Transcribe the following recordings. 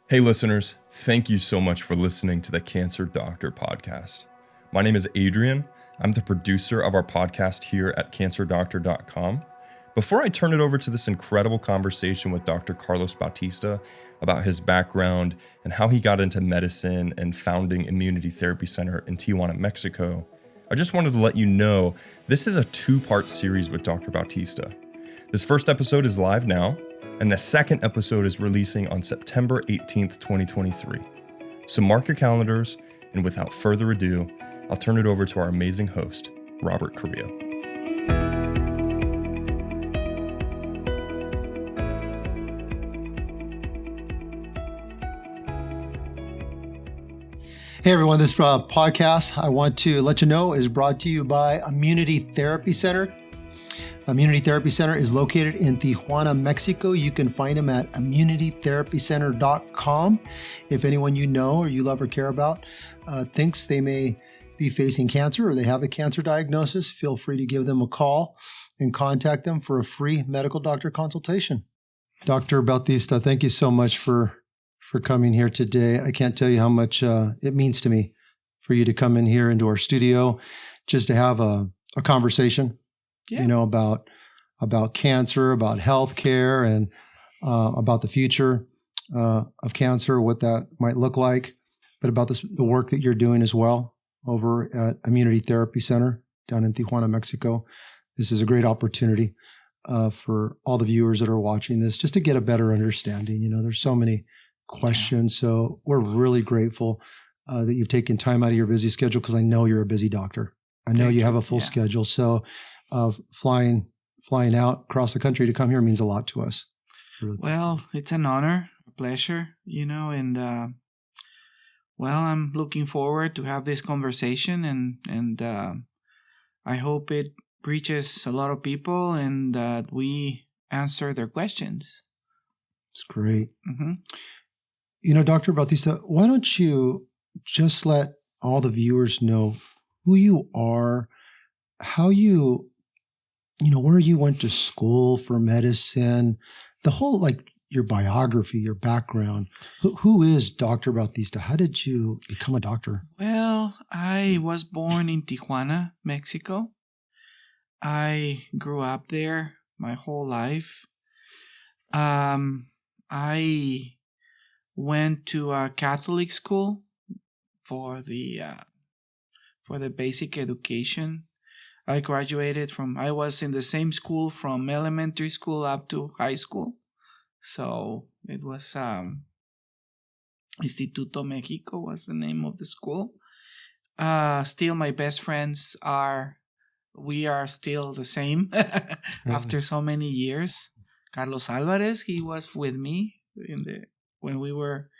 Hey listeners, thank you so much for listening to the Cancer Doctor podcast. My name is Adrian. I'm the producer of our podcast here at cancerdoctor.com. Before I turn it over to this incredible conversation with Dr. Carlos Bautista about his background and how he got into medicine and founding Immunity Therapy Center in Tijuana, Mexico, I just wanted to let you know this is a two-part series with Dr. Bautista. This first episode is live now, and the second episode is releasing on September 18th, 2023. So mark your calendars, and without further ado, I'll turn it over to our amazing host, Robert Carrillo. Hey everyone, this podcast I want to let you know is brought to you by Immunity Therapy Center. Immunity Therapy Center is located in Tijuana, Mexico. You can find them at immunitytherapycenter.com. If anyone you know or you love or care about thinks they may be facing cancer or they have a cancer diagnosis, feel free to give them a call and contact them for a free medical doctor consultation. Dr. Bautista, thank you so much for coming here today. I can't tell you how much it means to me for you to come in here into our studio just to have a conversation. Yeah. You know, about cancer, about healthcare, and about the future of cancer, what that might look like, but about the work that you're doing as well over at Immunity Therapy Center down in Tijuana, Mexico. This is a great opportunity for all the viewers that are watching this, just to get a better understanding. You know, there's so many questions, so we're really grateful that you've taken time out of your busy schedule, because I know you're a busy doctor. I know you have a full schedule, so flying out across the country to come here means a lot to us. Really. Well, it's an honor, a pleasure, and I'm looking forward to have this conversation, and I hope it reaches a lot of people and that we answer their questions. It's great. Mm-hmm. You know, Dr. Bautista, why don't you just let all the viewers know who you are, how where you went to school for medicine, the whole, your biography, your background. Who is Dr. Bautista? How did you become a doctor? Well, I was born in Tijuana, Mexico. I grew up there my whole life. I went to a Catholic school for the basic education. I was in the same school from elementary school up to high school. So it was Instituto Mexico was the name of the school. Still my best friends we are still the same after so many years. Carlos Alvarez, he was with me when we were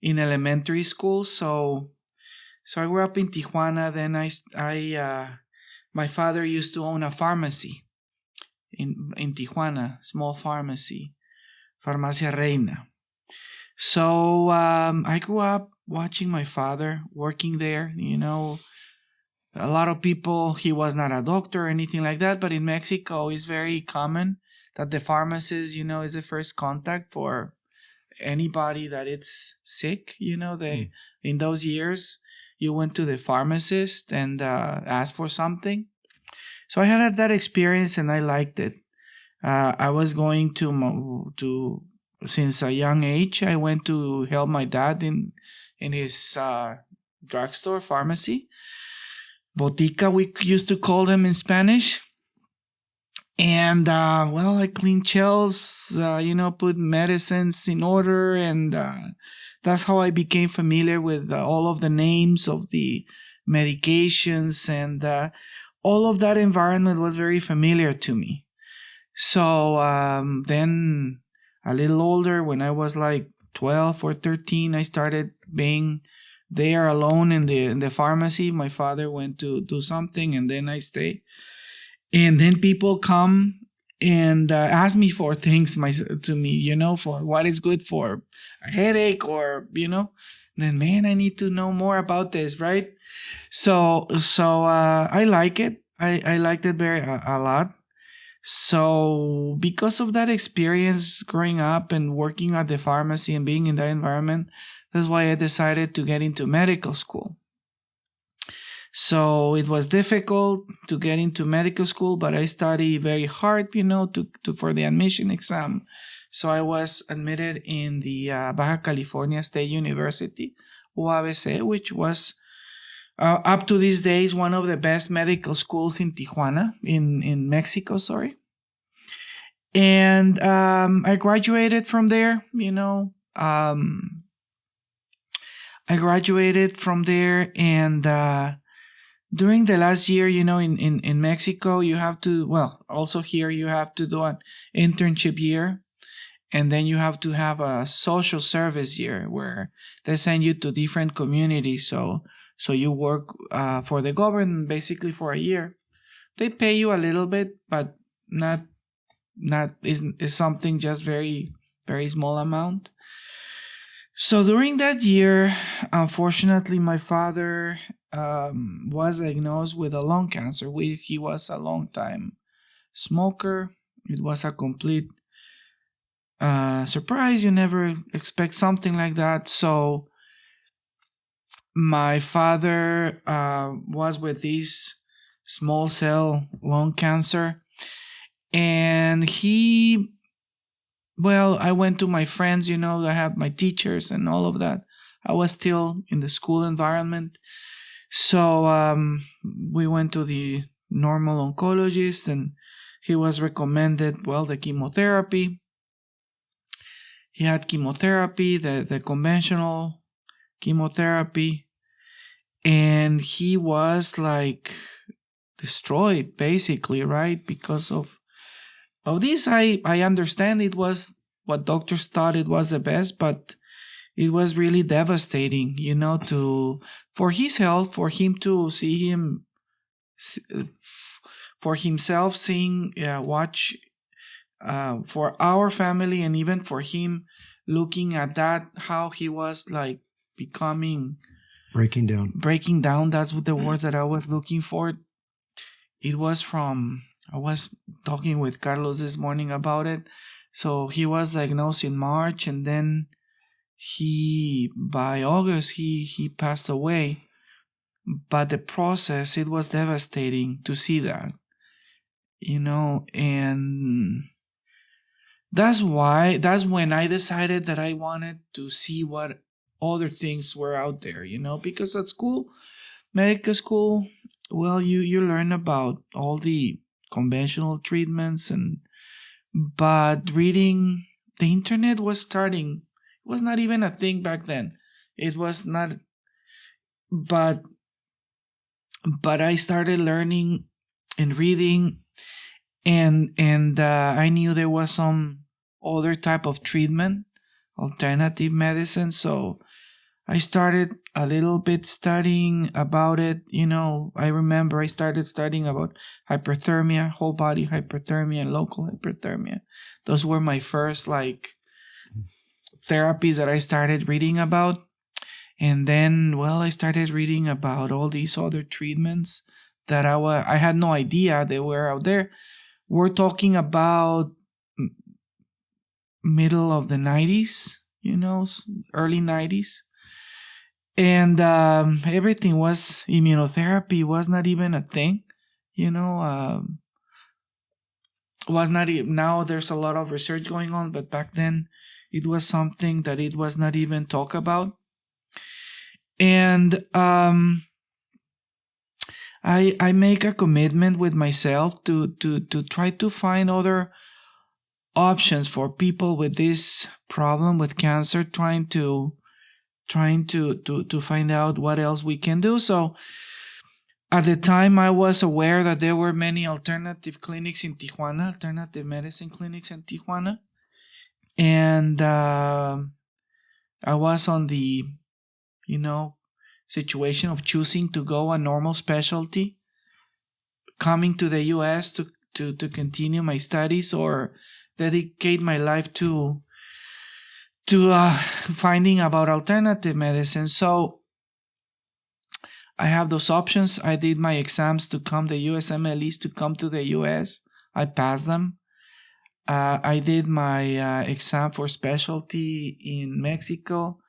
in elementary school. So I grew up in Tijuana. Then my father used to own a pharmacy in Tijuana, small pharmacy, Farmacia Reina. So I grew up watching my father working there. You know, a lot of people, he was not a doctor or anything like that, but in Mexico, it's very common that the pharmacist, is the first contact for anybody that it's sick. In those years, you went to the pharmacist and asked for something. So I had that experience and I liked it. I was going to since a young age, I went to help my dad in his drugstore pharmacy. Botica, we used to call them in Spanish. And, I cleaned shelves, put medicines in order. And that's how I became familiar with all of the names of the medications. And all of that environment was very familiar to me. So then a little older, when I was like 12 or 13, I started being there alone in the pharmacy. My father went to do something and then I stayed. And then people come and ask me for things to me, for what is good for a headache or, then, man, I need to know more about this, right? So I like it. I liked it a lot. So because of that experience growing up and working at the pharmacy and being in that environment, that's why I decided to get into medical school. So it was difficult to get into medical school, but I studied very hard, for the admission exam. So I was admitted in the Baja California State University, UABC, which was up to these days one of the best medical schools in Tijuana, in Mexico, sorry. And I graduated from there, I graduated from there, and during the last year, in Mexico, you have to, also here, you have to do an internship year. And then you have to have a social service year where they send you to different communities. So you work for the government basically for a year. They pay you a little bit, but not is something just very, very small amount. So during that year, unfortunately, my father was diagnosed with a lung cancer. He was a long time smoker. It was a complete surprise. You never expect something like that. So my father was with this small cell lung cancer, and I went to my friends, I have my teachers and all of that. I was still in the school environment. So we went to the normal oncologist, and he was recommended, the chemotherapy. He had chemotherapy, the conventional chemotherapy, and he was like destroyed basically, right? Because of this, I understand it was what doctors thought it was the best, but it was really devastating, for his health, for him to see him, for himself seeing, watch, for our family, and even for him looking at that, how he was like breaking down. That's what the words that I was looking for. It was I was talking with Carlos this morning about it. So he was diagnosed in March, and then by August, he passed away. But the process, it was devastating to see that, and that's when I decided that I wanted to see what other things were out there, because at school, medical school, you learn about all the conventional treatments, but reading the internet was starting. It was not even a thing back then. It was not, but I started learning and reading, and I knew there was some other type of treatment, alternative medicine. So I started a little bit studying about it. I remember I started studying about hyperthermia, whole body hyperthermia, and local hyperthermia. Those were my first therapies that I started reading about. And then, I started reading about all these other treatments that I had no idea they were out there. We're talking about middle of the 90s, early 90s. And everything was immunotherapy, was not even a thing, was not now there's a lot of research going on, but back then it was something that it was not even talked about. And I make a commitment with myself to try to find other options for people with this problem with cancer, trying to find out what else we can do. So at the time, I was aware that there were many alternative clinics in Tijuana, alternative medicine clinics in Tijuana. And I was on the, situation of choosing to go a normal specialty, coming to the U.S. to continue my studies, or dedicate my life to finding about alternative medicine. So I have those options. I did my exams to come, the USMLEs to come to the US I passed them. I did my exam for specialty in Mexico.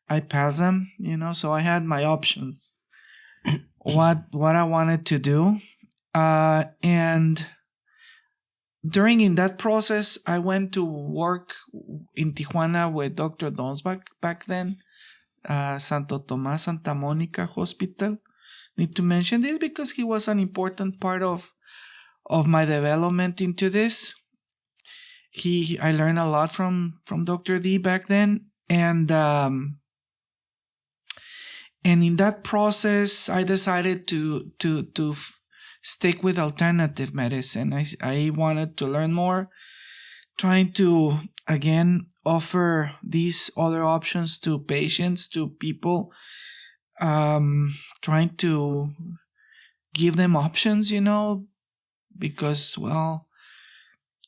I passed them, so I had my options. what I wanted to do. And in that process, I went to work in Tijuana with Dr. Donsbach back then, Santo Tomás Santa Monica Hospital. Need to mention this because he was an important part of my development into this. I learned a lot from Dr. D back then, and in that process, I decided to stick with alternative medicine. I wanted to learn more, trying to, again, offer these other options to patients, to people, trying to give them options, because, well,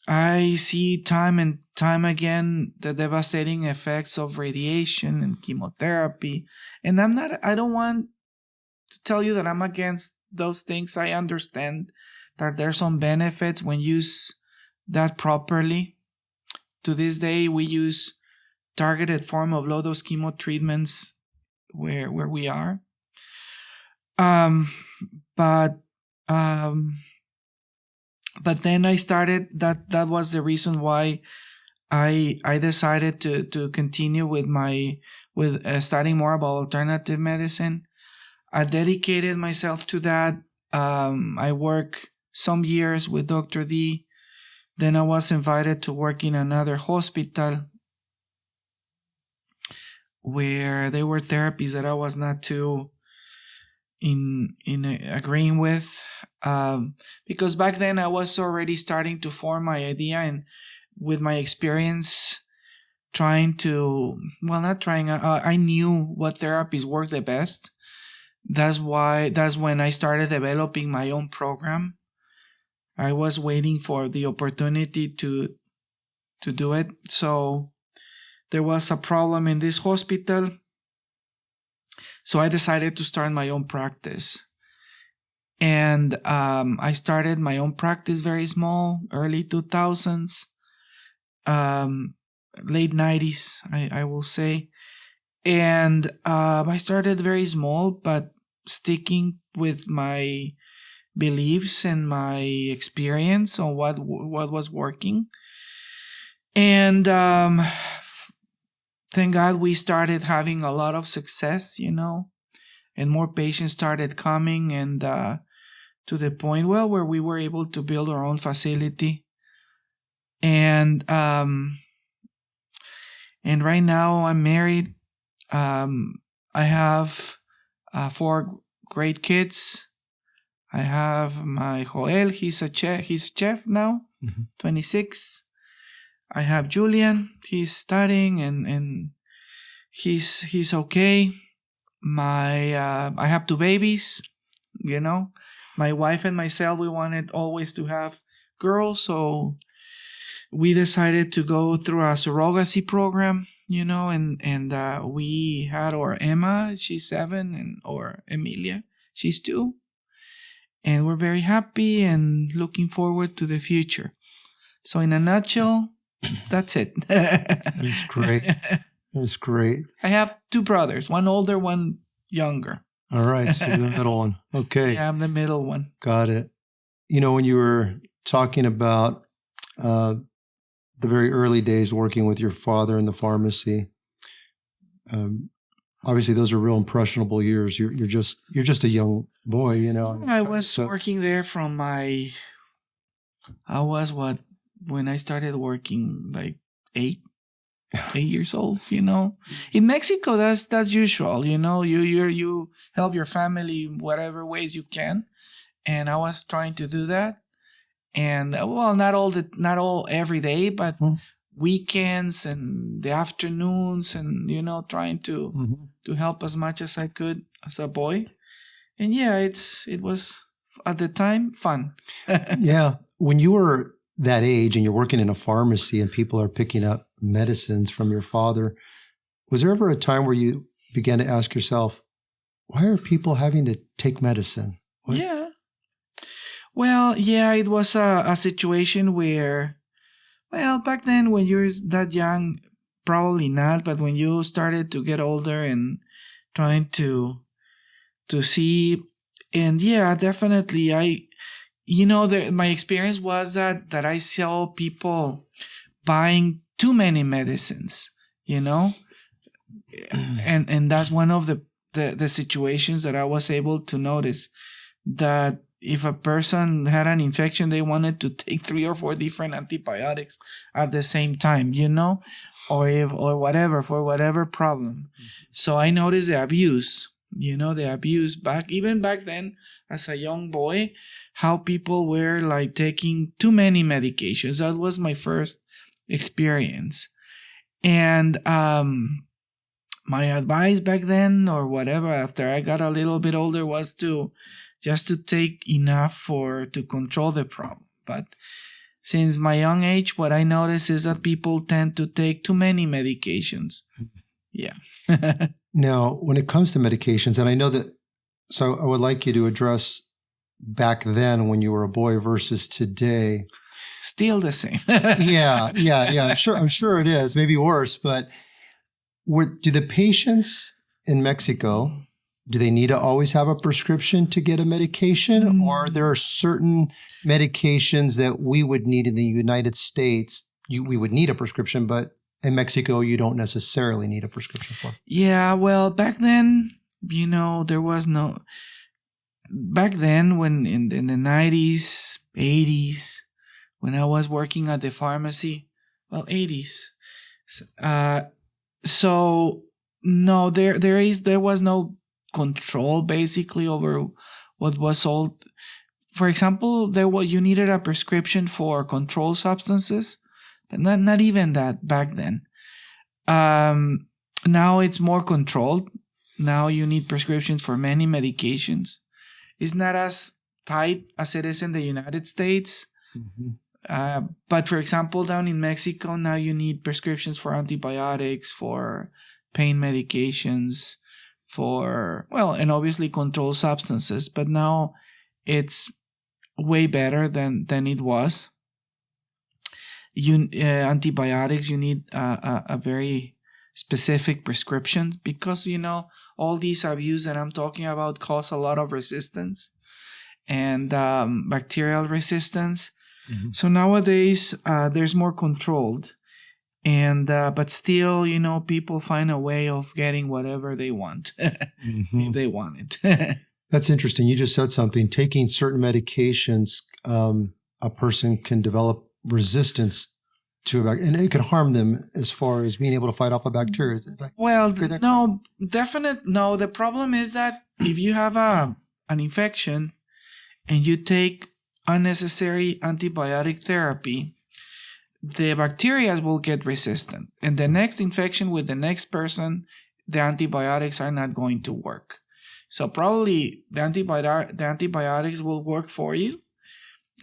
I see time and time again the devastating effects of radiation and chemotherapy. And I don't want to tell you that I'm against those things. I understand that there's some benefits when used that properly. To this day, we use targeted form of low-dose chemo treatments where we are. But then I started, that was the reason why I decided to continue with studying more about alternative medicine. I dedicated myself to that. I worked some years with Dr. D. Then I was invited to work in another hospital where there were therapies that I was not too in agreeing with, because back then I was already starting to form my idea, and with my experience I knew what therapies work the best. That's when I started developing my own program. I was waiting for the opportunity to do it. So there was a problem in this hospital. So I decided to start my own practice. And I started my own practice very small, early 2000s, late 90s, I will say. And I started very small, but sticking with my beliefs and my experience on what was working. And thank God we started having a lot of success, and more patients started coming, and to the point, where we were able to build our own facility. And right now I'm married. I have 4 great kids. I have my Joel. He's a chef now, 26. I have Julian. He's studying and he's okay. I have 2 babies. My wife and myself, we wanted always to have girls, so we decided to go through a surrogacy program, and we had our Emma, she's 7, and or Emilia, she's 2. And we're very happy and looking forward to the future. So in a nutshell, that's it. That's great. That's great. I have 2 brothers, one older, one younger. All right. So you're the middle one. Okay. Yeah, I'm the middle one. Got it. When you were talking about the very early days working with your father in the pharmacy, obviously those are real impressionable years. You're just a young boy, I was working there when I started working, like 8 years old, In Mexico, that's usual, you help your family whatever ways you can. And I was trying to do that. And not all every day, but weekends and the afternoons, and trying to help as much as I could as a boy. And yeah, it was at the time fun. Yeah, when you were that age and you're working in a pharmacy and people are picking up medicines from your father, was there ever a time where you began to ask yourself, why are people having to take medicine? Yeah. Well, yeah, it was a situation where, well, back then when you're that young, probably not, but when you started to get older and trying to see, and yeah, definitely, my experience was that I saw people buying too many medicines, and that's one of the situations that I was able to notice, that if a person had an infection, they wanted to take 3 or 4 different antibiotics at the same time, or whatever, for whatever problem. So I noticed the abuse, even back then as a young boy, how people were like taking too many medications. That was my first experience. And my advice back then, or whatever, after I got a little bit older, was to just to take enough to control the problem. But since my young age, what I notice is that people tend to take too many medications. Yeah. Now, when it comes to medications, and I know that, so I would like you to address back then when you were a boy versus today. Still the same. Yeah. I'm sure it is. Maybe worse, but do the patients in Mexico, do they need to always have a prescription to get a medication? Or there are certain medications that we would need in the United States, we would need a prescription, but in Mexico, you don't necessarily need a prescription for? Yeah, well, back then, there was no... Back then, when in the 90s, 80s, when I was working at the pharmacy, well, 80s, so no, there was no control basically over what was sold. For example, you needed a prescription for controlled substances, but not even that back then. Now it's more controlled. Now you need prescriptions for many medications. It's not as tight as it is in the United States. Mm-hmm. But for example, down in Mexico, now you need prescriptions for antibiotics, for pain medications, and obviously controlled substances. But now it's way better than it was. Antibiotics, you need a very specific prescription because, all these abuse that I'm talking about cause a lot of resistance and bacterial resistance. Mm-hmm. So nowadays, there's more controlled. And but still, people find a way of getting whatever they want mm-hmm. if they want it. That's interesting. You just said something. Taking certain medications, a person can develop resistance to and it can harm them as far as being able to fight off a bacteria. Is it right? Well, no, no. The problem is that if you have an infection and you take unnecessary antibiotic therapy, the bacteria will get resistant. And the next infection with the next person, the antibiotics are not going to work. So probably the antibiotics will work for you,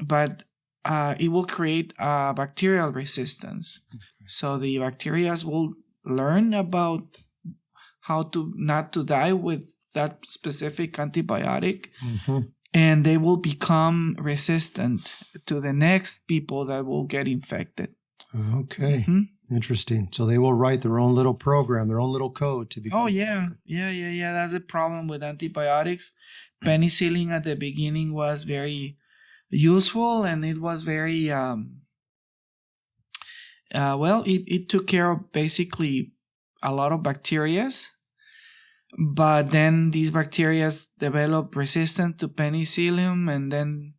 but it will create bacterial resistance. So the bacteria will learn about how to not to die with that specific antibiotic, mm-hmm. and they will become resistant to the next people that will get infected. Okay. Mm-hmm. Interesting. So they will write their own little program, their own little code to become... Oh, yeah. Yeah. That's the problem with antibiotics. Penicillin at the beginning was very useful, and it was very it took care of basically a lot of bacteria, but then these bacteria develop resistance to penicillin, and then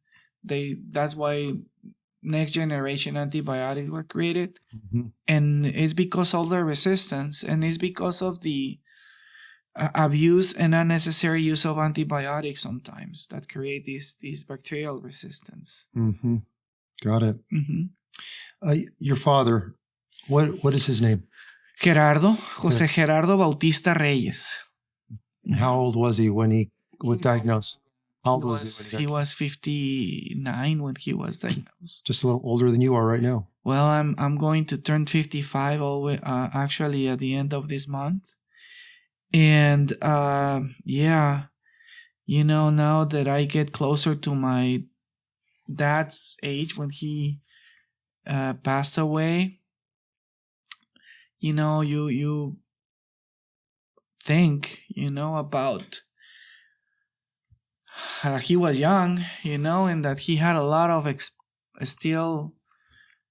that's why next generation antibiotics were created. Mm-hmm. And it's because of the resistance, and it's because of the abuse and unnecessary use of antibiotics sometimes that create these bacterial resistance. Mm-hmm. Got it. Mm-hmm. Your father, what is his name? José Gerardo Bautista Reyes. How old was he when he was diagnosed? How old was he? He was 59 when he was diagnosed. Just a little older than you are right now. Well, I'm going to turn 55 actually at the end of this month. And now that I get closer to my dad's age when he passed away, you think, about he was young, and that he had a lot of still,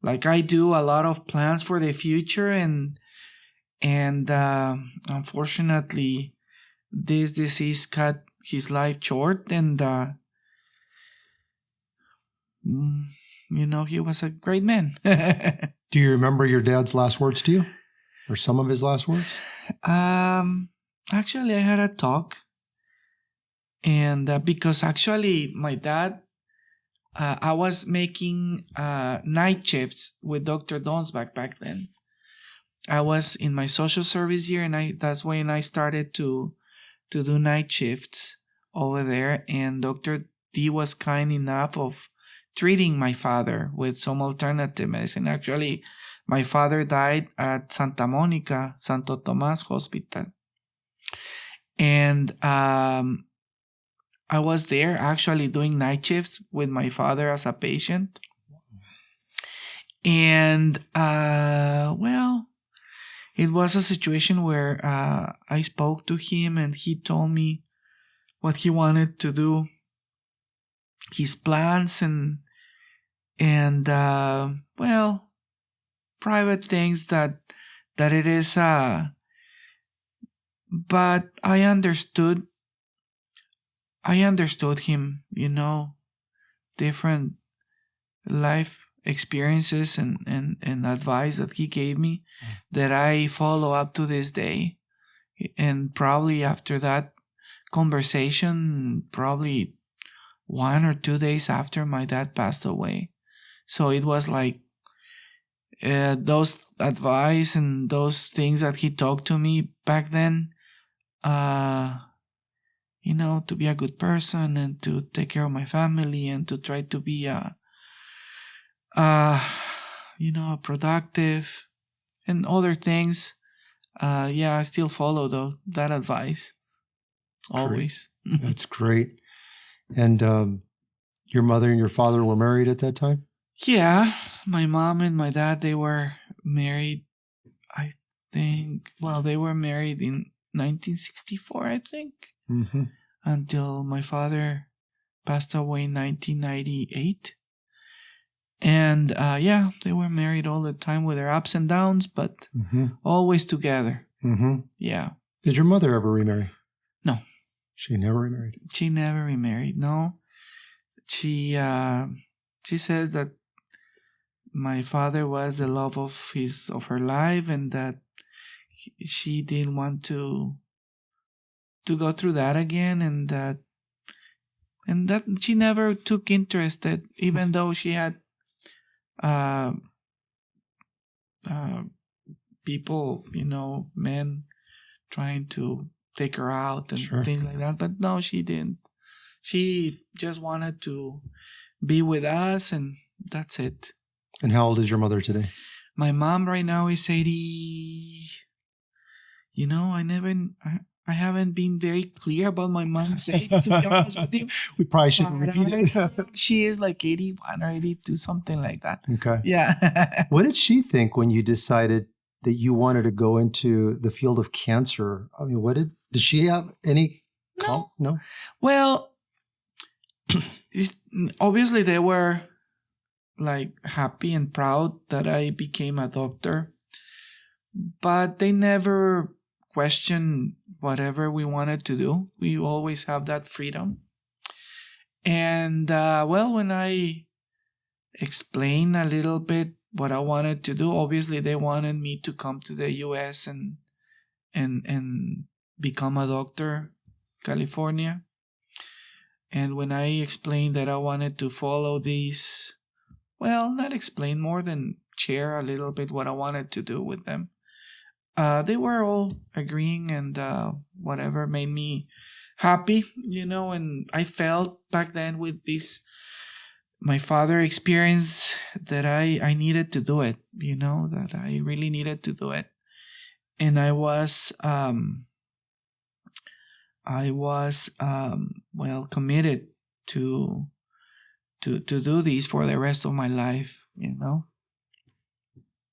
like I do, a lot of plans for the future, and unfortunately, this disease cut his life short, and he was a great man. Do you remember your dad's last words to you, or some of his last words? Actually, I had a talk, and because actually my dad, I was making night shifts with Dr. Donsbach back then. I was in my social service year, and that's when I started to do night shifts over there. And Dr. D was kind enough of treating my father with some alternative medicine. Actually, my father died at Santa Monica, Santo Tomas Hospital. And I was there actually doing night shifts with my father as a patient. And, it was a situation where I spoke to him, and he told me what he wanted to do, his plans, and private things that it is. But I understood him, different life experiences and advice that he gave me that I follow up to this day. And probably after that conversation, probably 1 or 2 days after my dad passed away. So it was like those advice and those things that he talked to me back then, to be a good person and to take care of my family and to try to be productive and other things. I still follow that advice always. That's great. And your mother and your father were married at that time? Yeah, my mom and my dad, they were married, I think. Well, they were married in 1964, I think, until my father passed away in 1998. And they were married all the time with their ups and downs, but always together. Yeah. Did your mother ever remarry? No. She never remarried? She never remarried, no. She says that my father was the love of her life, and that she didn't want to go through that again, and that she never took interest, even though she had people, men trying to take her out and things like that. But no, she didn't. She just wanted to be with us, and that's it. And how old is your mother today? My mom right now is 80. I haven't been very clear about my mom's age, to be honest with you. We probably shouldn't repeat it. She is like 81 or 82, something like that. Okay. Yeah. What did she think when you decided that you wanted to go into the field of cancer? I mean, did she have any? No. Well, obviously they were like happy and proud that I became a doctor, but they never questioned whatever we wanted to do. We always have that freedom. And when I explained a little bit what I wanted to do, obviously they wanted me to come to the US and become a doctor, California. And when I explained that I wanted to follow these, not explain, more than share a little bit what I wanted to do with them, they were all agreeing, and whatever made me happy, and I felt back then with this, my father experience, that I needed to do it, that I really needed to do it. And I was committed to do this for the rest of my life, you know.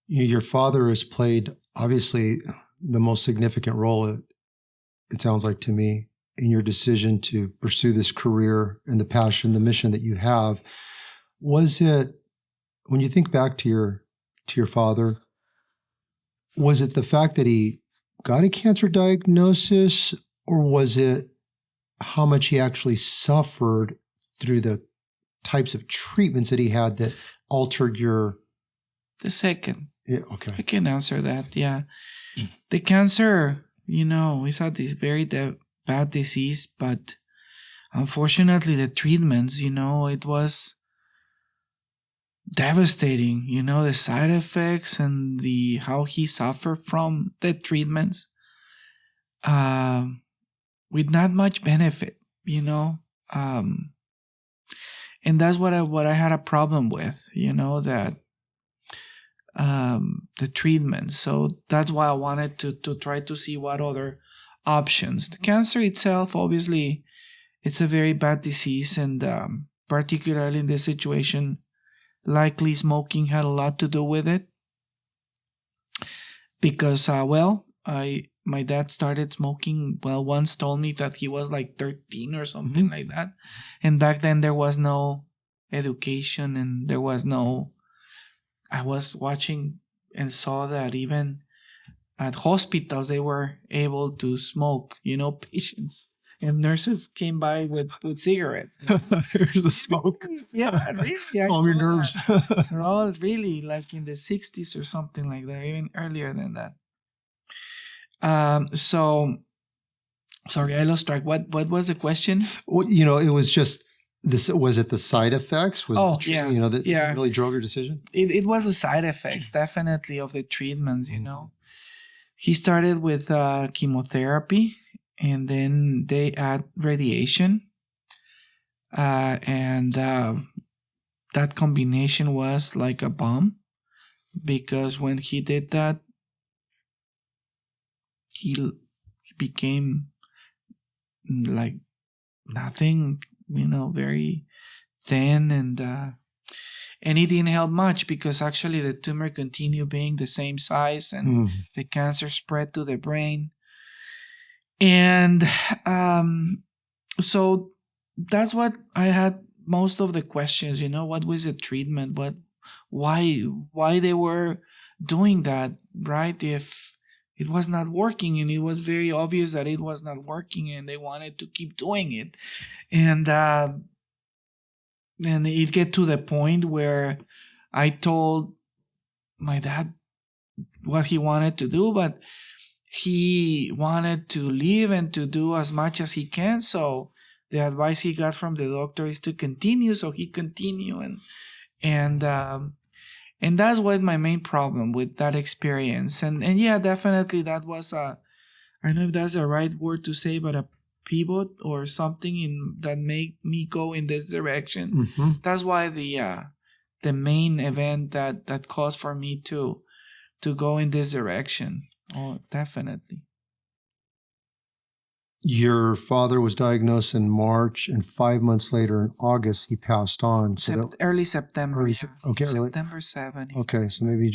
Your father has played, obviously, the most significant role, it sounds like to me, in your decision to pursue this career and the passion, the mission that you have. Was it, when you think back to your father, was it the fact that he got a cancer diagnosis, or was it how much he actually suffered through the types of treatments that he had that altered your... The second. Yeah, okay. I can answer that, yeah. The cancer, you know, is a very bad disease, but unfortunately the treatments, you know, it was devastating, you know, the side effects and how he suffered from the treatments with not much benefit, you know. And that's what I had a problem with, you know, that the treatment. So that's why I wanted to try to see what other options. The cancer itself, obviously, it's a very bad disease, and particularly in this situation, likely smoking had a lot to do with it. Because, my dad started smoking, once told me that he was like 13 or something like that. And back then there was no education, and there was no... I was watching and saw that even at hospitals they were able to smoke, you know, patients. And nurses came by with cigarettes. There's the smoke. Yeah, really. Calm your nerves. They're all really like in the 60s or something like that, even earlier than that. So, sorry, I lost track. What was the question? Well, you know, it was just this. Was it the side effects? Yeah. You know, that really drove your decision? It was the side effects, definitely, of the treatments, you know. He started with chemotherapy, and then they add radiation. And that combination was like a bomb, because when he did that, he became like nothing, you know, very thin, and it didn't help much, because actually the tumor continued being the same size, and the cancer spread to the brain. And so that's what I had most of the questions, you know, what was the treatment, why they were doing that, right? If it was not working, and it was very obvious that it was not working, and they wanted to keep doing it. And it get to the point where I told my dad what he wanted to do, but he wanted to live and to do as much as he can. So the advice he got from the doctor is to continue. So he continued, and that's what my main problem with that experience. And yeah, definitely that was I don't know if that's the right word to say, but a pivot or something that made me go in this direction. That's why the main event that caused for me to go in this direction. Oh, definitely. Your father was diagnosed in March, and 5 months later, in August, he passed on. So early September. Early. September 7. Okay, so maybe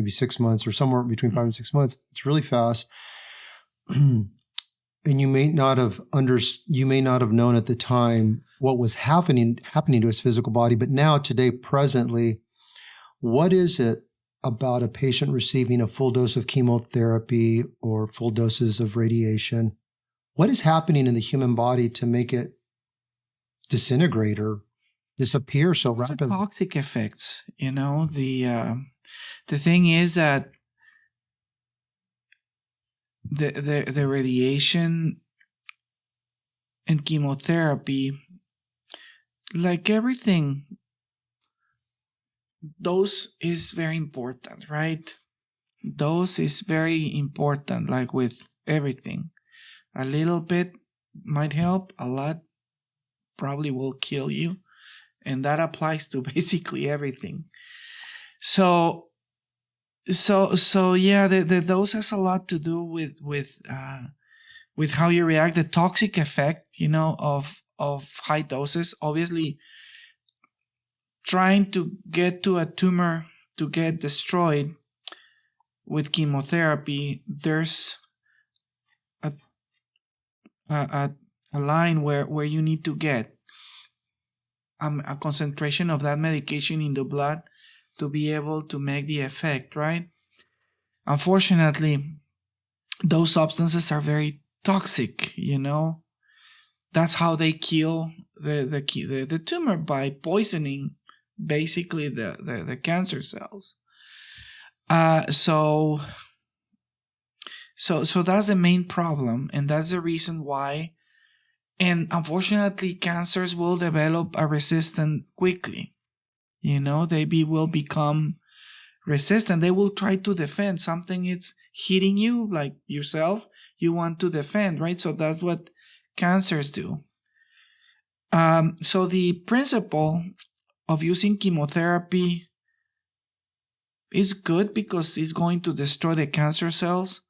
6 months, or somewhere between 5 and 6 months. It's really fast. And you may not have known at the time what was happening to his physical body, but now, today, presently, what is it about a patient receiving a full dose of chemotherapy or full doses of radiation? What is happening in the human body to make it disintegrate or disappear so rapidly? The toxic effects, you know. The thing is that the radiation and chemotherapy, like everything, dose is very important, right? Dose is very important, like with everything. A little bit might help, a lot probably will kill you. And that applies to basically everything. So yeah, the dose has a lot to do with how you react. The toxic effect, you know, of high doses. Obviously, trying to get to a tumor to get destroyed with chemotherapy, there's a line where you need to get a concentration of that medication in the blood to be able to make the effect, right? Unfortunately, those substances are very toxic, you know. That's how they kill the tumor, by poisoning basically the cancer cells. So that's the main problem, and that's the reason why. And unfortunately, cancers will develop a resistance quickly. You know, they will become resistant. They will try to defend something. It's hitting you, like yourself. You want to defend, right? So that's what cancers do. So the principle of using chemotherapy is good because it's going to destroy the cancer cells.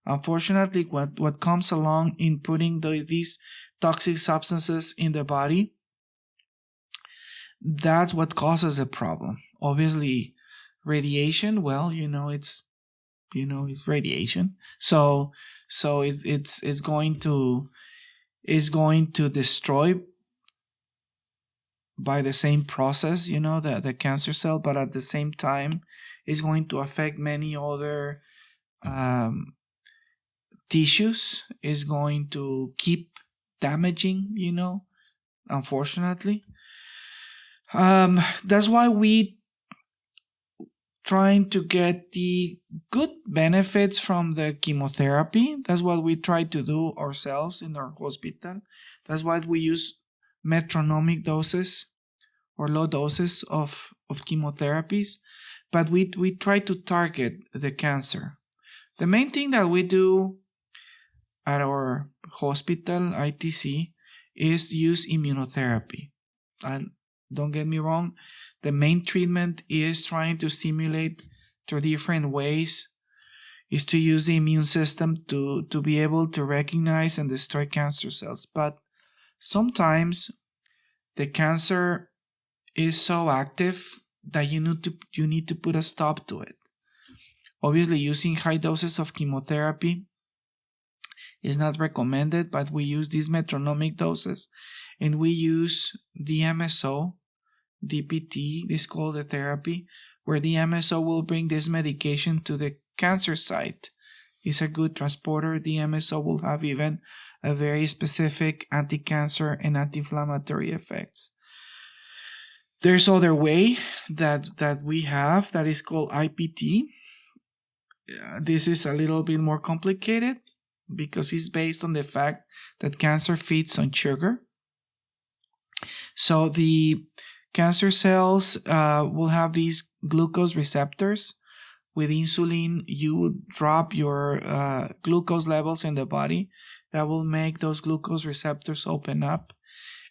Unfortunately, what comes along in putting these toxic substances in the body, that's what causes a problem. Obviously, radiation, well, it's radiation. So it's going to destroy by the same process, the cancer cell, but at the same time, it's going to affect many other tissues. Is going to keep damaging, unfortunately. That's why we trying to get the good benefits from the chemotherapy. That's what we try to do ourselves in our hospital. That's why we use metronomic doses or low doses of chemotherapies, but we try to target the cancer. The main thing that we do at our hospital, ITC, is use immunotherapy. And don't get me wrong, the main treatment is trying to stimulate through different ways, is to use the immune system to be able to recognize and destroy cancer cells. But sometimes the cancer is so active that you need to put a stop to it. Obviously, using high doses of chemotherapy is not recommended, but we use these metronomic doses, and we use DMSO, DPT, this is called the therapy, where DMSO will bring this medication to the cancer site. It's a good transporter. DMSO will have even a very specific anti-cancer and anti-inflammatory effects. There's other way that we have that is called IPT. This is a little bit more complicated because it's based on the fact that cancer feeds on sugar. So the cancer cells will have these glucose receptors. With insulin, you will drop your glucose levels in the body. That will make those glucose receptors open up.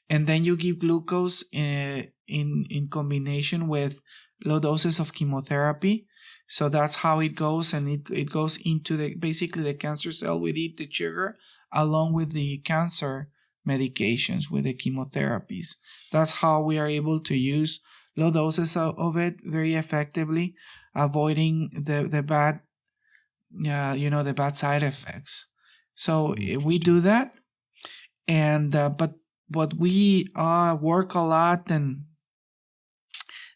And then you give glucose in combination with low doses of chemotherapy. So that's how it goes, and it goes into basically the cancer cell will eat the sugar along with the cancer medications, with the chemotherapies. That's how we are able to use low doses of it very effectively, avoiding the bad, the bad side effects. So we do that, and but what we work a lot and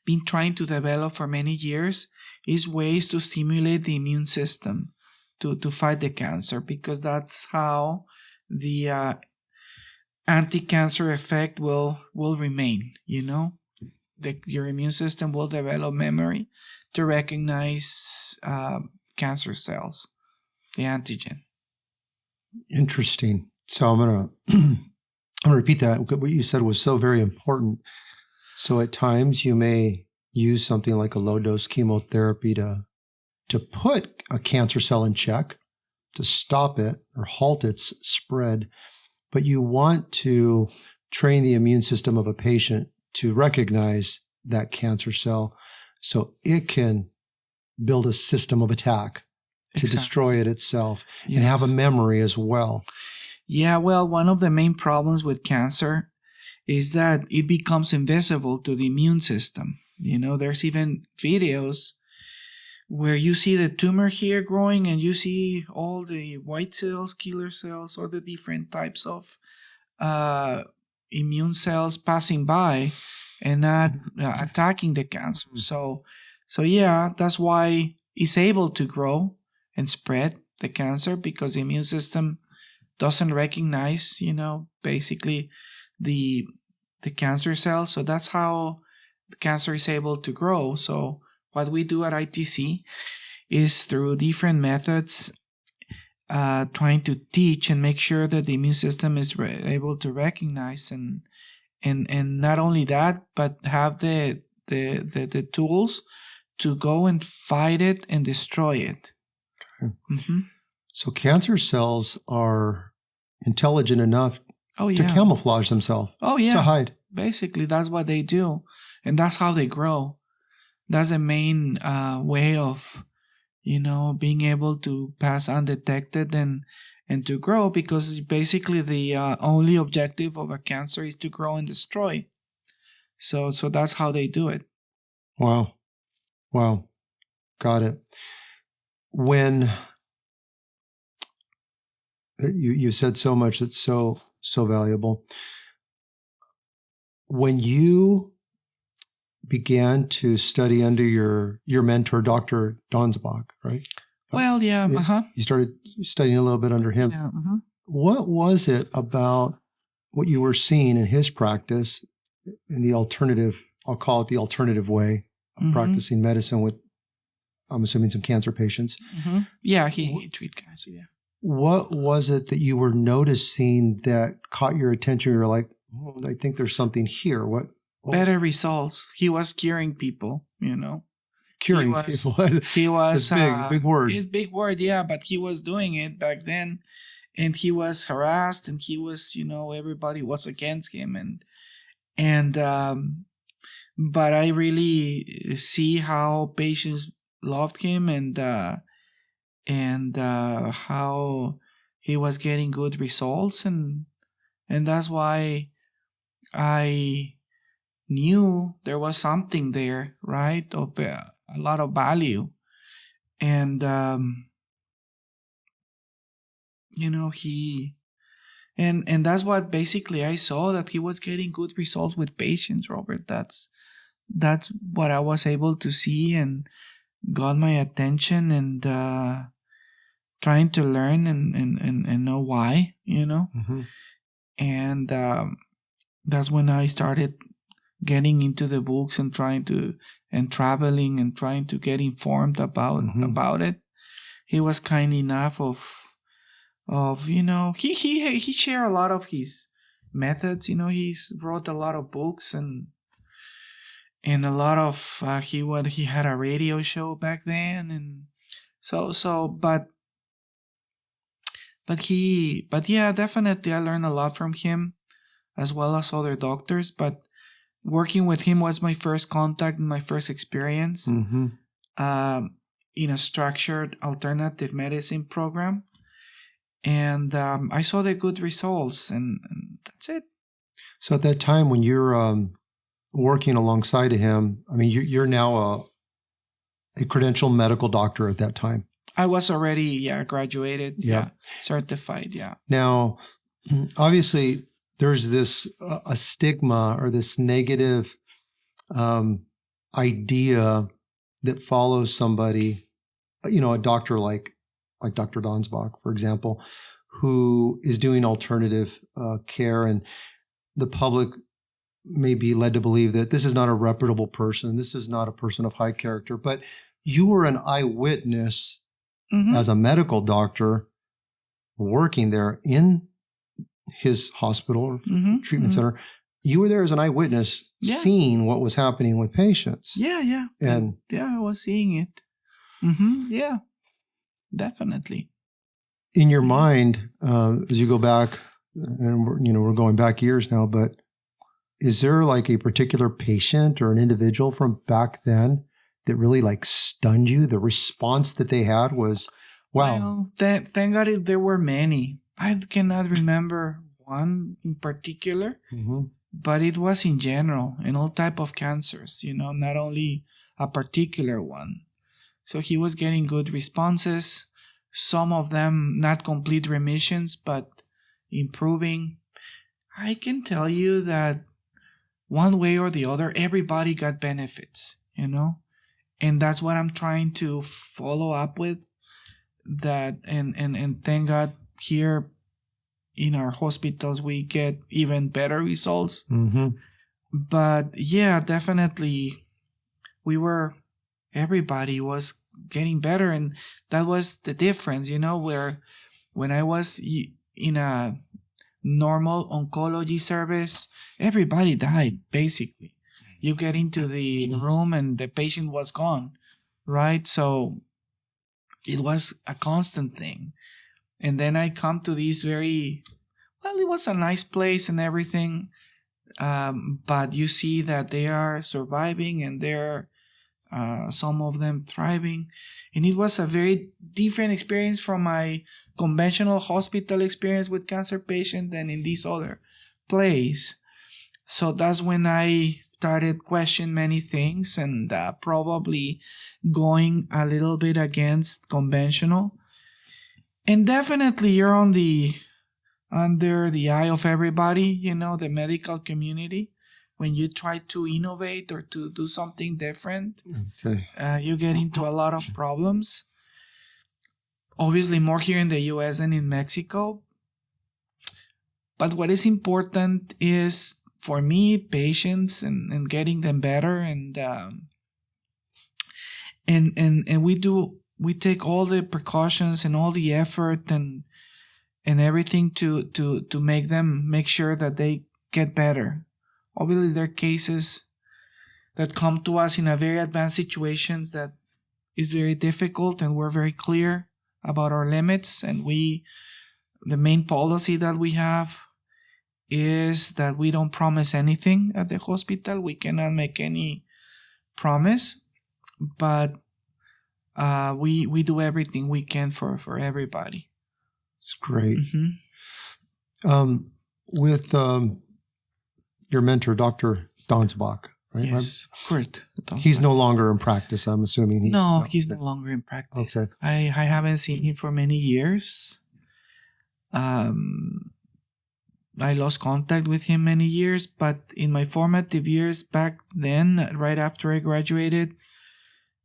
been trying to develop for many years is ways to stimulate the immune system to fight the cancer, because that's how the anti-cancer effect will remain. Your immune system will develop memory to recognize cancer cells, the antigen. Interesting. So I'm gonna repeat that. What you said was so very important. So at times you may use something like a low-dose chemotherapy to put a cancer cell in check, to stop it or halt its spread, but you want to train the immune system of a patient to recognize that cancer cell so it can build a system of attack to destroy it itself and have a memory as well. Yeah, well, one of the main problems with cancer is that it becomes invisible to the immune system. There's even videos where you see the tumor here growing and you see all the white cells, killer cells, or the different types of immune cells passing by and not attacking the cancer. So yeah, that's why it's able to grow and spread the cancer, because the immune system doesn't recognize, basically the cancer cells. So that's how the cancer is able to grow. So what we do at ITC is through different methods, trying to teach and make sure that the immune system is able to recognize and not only that, but have the tools to go and fight it and destroy it. Okay. Mm-hmm. So cancer cells are intelligent enough to camouflage themselves. To hide. Basically, that's what they do, and that's how they grow. That's the main way of, being able to pass undetected and to grow, because basically the only objective of a cancer is to grow and destroy. So that's how they do it. Wow. Got it. When you said so much that's so valuable. When you began to study under your mentor, Dr. Donsbach, right? Well, yeah. You started studying a little bit under him. Yeah. What was it about what you were seeing in his practice, in the alternative, I'll call it the alternative way of practicing medicine with, I'm assuming, some cancer patients? Mm-hmm. Yeah, he treat cancer, yeah. What was it that you were noticing that caught your attention? You were like, I think there's something here. What better results. He was curing people, Curing people. He was big word. It's big word, yeah, but he was doing it back then, and he was harassed, and he was, everybody was against him, and but I really see how patients loved him, and how he was getting good results, and that's why I knew there was something there, right? Of a lot of value. And, he, and that's what basically I saw, that he was getting good results with patients, Robert. That's what I was able to see and got my attention, and trying to learn and know why, And that's when I started getting into the books and traveling and trying to get informed about it. He was kind enough of he shared a lot of his methods. He wrote a lot of books and a lot of he had a radio show back then, and but yeah, definitely I learned a lot from him, as well as other doctors. But working with him was my first contact and my first experience in a structured alternative medicine program. And I saw the good results, and that's it. So at that time when you're working alongside of him, I mean, you're now a credentialed medical doctor at that time. I was already, graduated, certified, Now, obviously, there's this a stigma or this negative idea that follows somebody, a doctor like Dr. Donsbach, for example, who is doing alternative care, and the public may be led to believe that this is not a reputable person, this is not a person of high character. But you were an eyewitness as a medical doctor working there in his hospital or treatment center. You were there as an eyewitness, seeing what was happening with patients. And I was seeing it. Yeah, definitely. In your mind, as you go back, and we're going back years now, but is there like a particular patient or an individual from back then that really like stunned you? The response that they had was, wow. Well, thank God there were many. I cannot remember one in particular, but it was in general, in all type of cancers, not only a particular one. So he was getting good responses, some of them not complete remissions, but improving. I can tell you that one way or the other, everybody got benefits, and that's what I'm trying to follow up with. That and thank God here in our hospitals we get even better results. Mm-hmm. But yeah, definitely everybody was getting better, and that was the difference, where when I was in a normal oncology service, everybody died basically. You get into the room and the patient was gone, right? So it was a constant thing. And then I come to this it was a nice place and everything, but you see that they are surviving and they're some of them thriving. And it was a very different experience from my conventional hospital experience with cancer patients than in this other place. So that's when I started questioning many things and probably going a little bit against conventional. And definitely you're under the eye of everybody, the medical community. When you try to innovate or to do something different, you get into a lot of problems. Obviously more here in the US than in Mexico. But what is important is, for me, patients and getting them better, and we take all the precautions and all the effort and everything to make sure that they get better. Obviously, there are cases that come to us in a very advanced situations that is very difficult, and we're very clear about our limits. And the main policy that we have is that we don't promise anything at the hospital. We cannot make any promise, but we do everything we can for everybody. It's great. Mm-hmm. With your mentor, Dr. Donsbach, right? Yes, correct. He's no longer in practice, I'm assuming. He's no longer in practice. Okay. I haven't seen him for many years. I lost contact with him many years, but in my formative years back then, right after I graduated,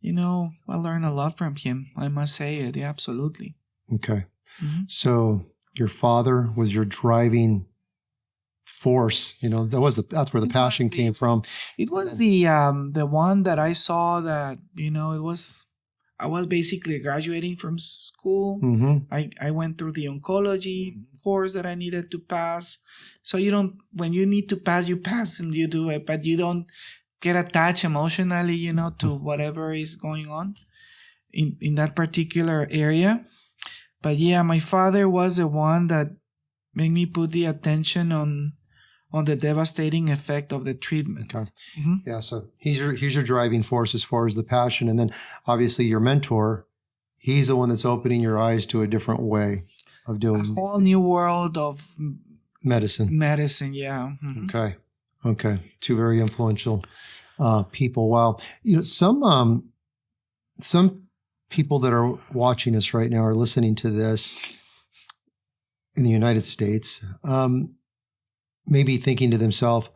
I learned a lot from him. I must say it. Yeah, absolutely. Okay. Mm-hmm. So your father was your driving force. That's where the passion came from. It was the one that I saw that, I was basically graduating from school. Mm-hmm. I went through the oncology course that I needed to pass. So when you need to pass, you pass and you do it, but you don't get attached emotionally, to whatever is going on in that particular area. But yeah, my father was the one that made me put the attention on the devastating effect of the treatment. Okay. Mm-hmm. Yeah, so he's your driving force as far as the passion. And then obviously your mentor, he's the one that's opening your eyes to a different way of doing a whole new world of medicine, yeah. Mm-hmm. Okay. Two very influential people. Wow. Some people that are watching us right now are listening to this in the United States, maybe thinking to themselves,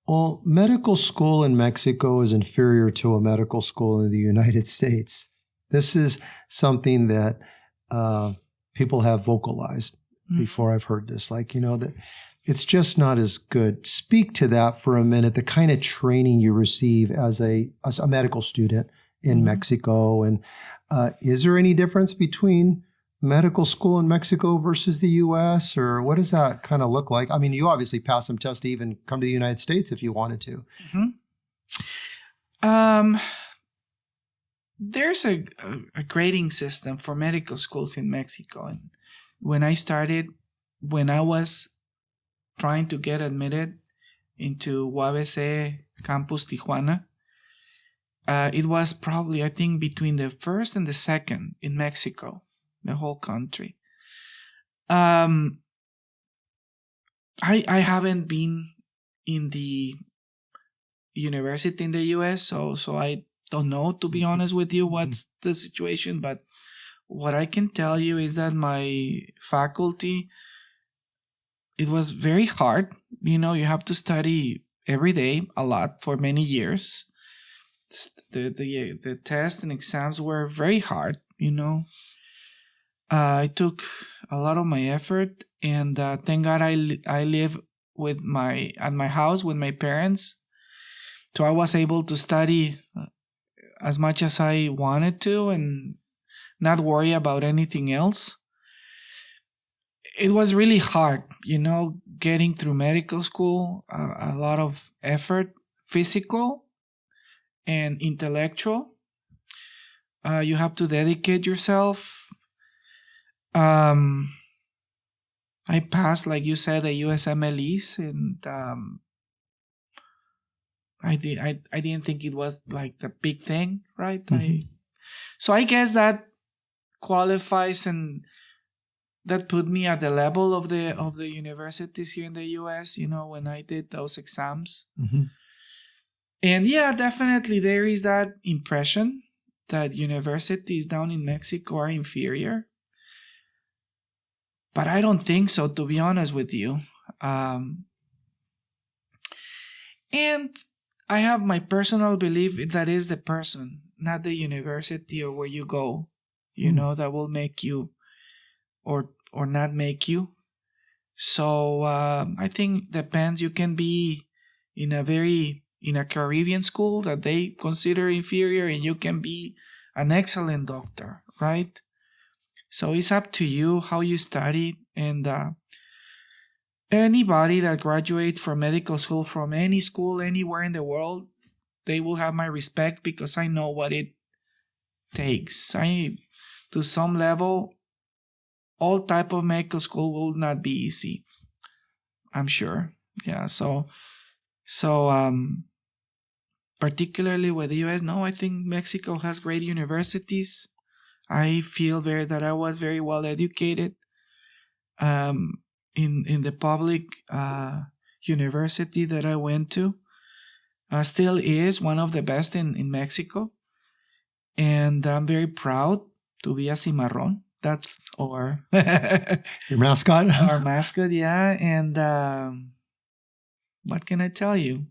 well, medical school in Mexico is inferior to a medical school in the United States. This is something that people have vocalized before. I've heard this, that it's just not as good. Speak to that for a minute, the kind of training you receive as a medical student in Mexico. And is there any difference between medical school in Mexico versus the U.S., or what does that kind of look like? I mean, you obviously passed some tests to even come to the United States if you wanted to. Mm-hmm. There's a grading system for medical schools in Mexico. And when I was trying to get admitted into UABC Campus Tijuana, it was probably, I think, between the first and the second in Mexico, the whole country. I haven't been in the university in the US, so I don't know, to be honest with you, what's the situation, but what I can tell you is that my faculty, it was very hard. You know, you have to study every day a lot for many years. The tests and exams were very hard, you know. It took a lot of my effort, and thank God I live at my house with my parents, so I was able to study as much as I wanted to and not worry about anything else. It was really hard, you know, getting through medical school. A lot of effort, physical and intellectual. You have to dedicate yourself. I passed, like you said, the USMLEs, and I didn't think it was like the big thing, right? So I guess that qualifies, and that put me at the level of the universities here in the US, you know, when I did those exams. And yeah, definitely there is that impression that universities down in Mexico are inferior. But I don't think so, to be honest with you. And I have my personal belief that is the person, not the university or where you go, you know, that will make you or not make you. So I think depends. You can be in a Caribbean school that they consider inferior, and you can be an excellent doctor, right? So it's up to you how you study, and anybody that graduates from medical school from any school anywhere in the world, they will have my respect, because I know what it takes. To some level, all type of medical school will not be easy, I'm sure. Yeah, so particularly with the US, no, I think Mexico has great universities. I feel that I was very well educated in the public university that I went to. Still is one of the best in Mexico. And I'm very proud to be a cimarrón. That's our your mascot. Our mascot, yeah. And what can I tell you?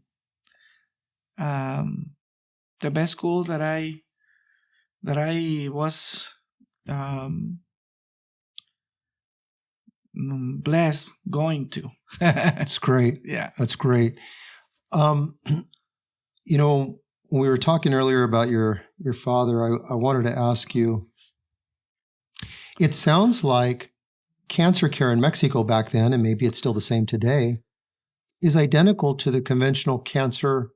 The best school that I was blessed going to. That's great. Yeah, that's great. You know, we were talking earlier about your father. I wanted to ask you. It sounds like cancer care in Mexico back then, and maybe it's still the same today, is identical to the conventional cancer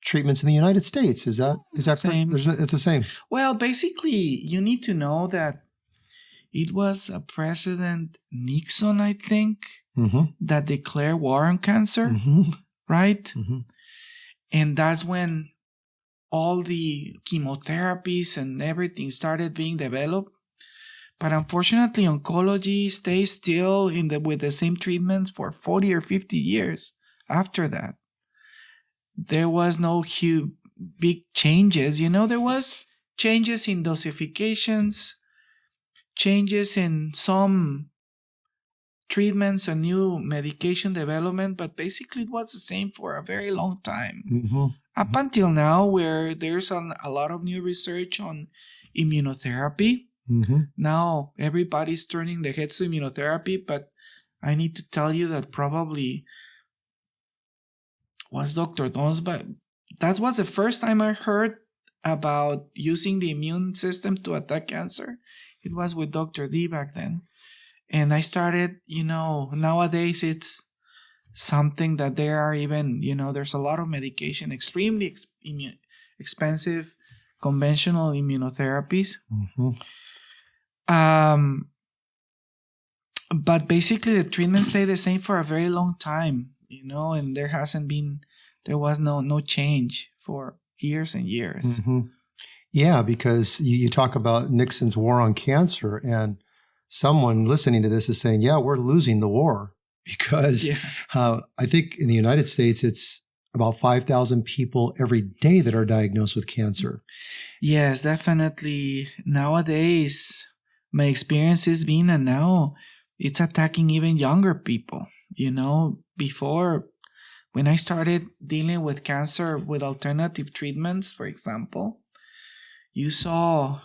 treatments in the United States. Is that same? It's the same. Well, basically, you need to know that it was President Nixon, I think, that declared war on cancer, right? And that's when all the chemotherapies and everything started being developed. But unfortunately, oncology stays still with the same treatments for 40 or 50 years after that. There was no huge, big changes. You know, there was changes in dosifications, changes in some treatments and new medication development, but basically it was the same for a very long time. Up until now, where there's a lot of new research on immunotherapy. Now everybody's turning their heads to immunotherapy, but I need to tell you that probably was Dr. Donsbach. That was the first time I heard about using the immune system to attack cancer. It was with Dr. D back then. And I started, you know, nowadays it's something that there are even, you know, there's a lot of medication, extremely expensive conventional immunotherapies. But basically the treatment stayed the same for a very long time, you know, and there was no change for years and years. Yeah, because you talk about Nixon's war on cancer, and someone listening to this is saying, yeah, we're losing the war. because I think in the United States, it's about 5,000 people every day that are diagnosed with cancer. Yes, definitely. Nowadays, my experience has been, and now it's attacking even younger people. Before, when I started dealing with cancer with alternative treatments, for example, you saw,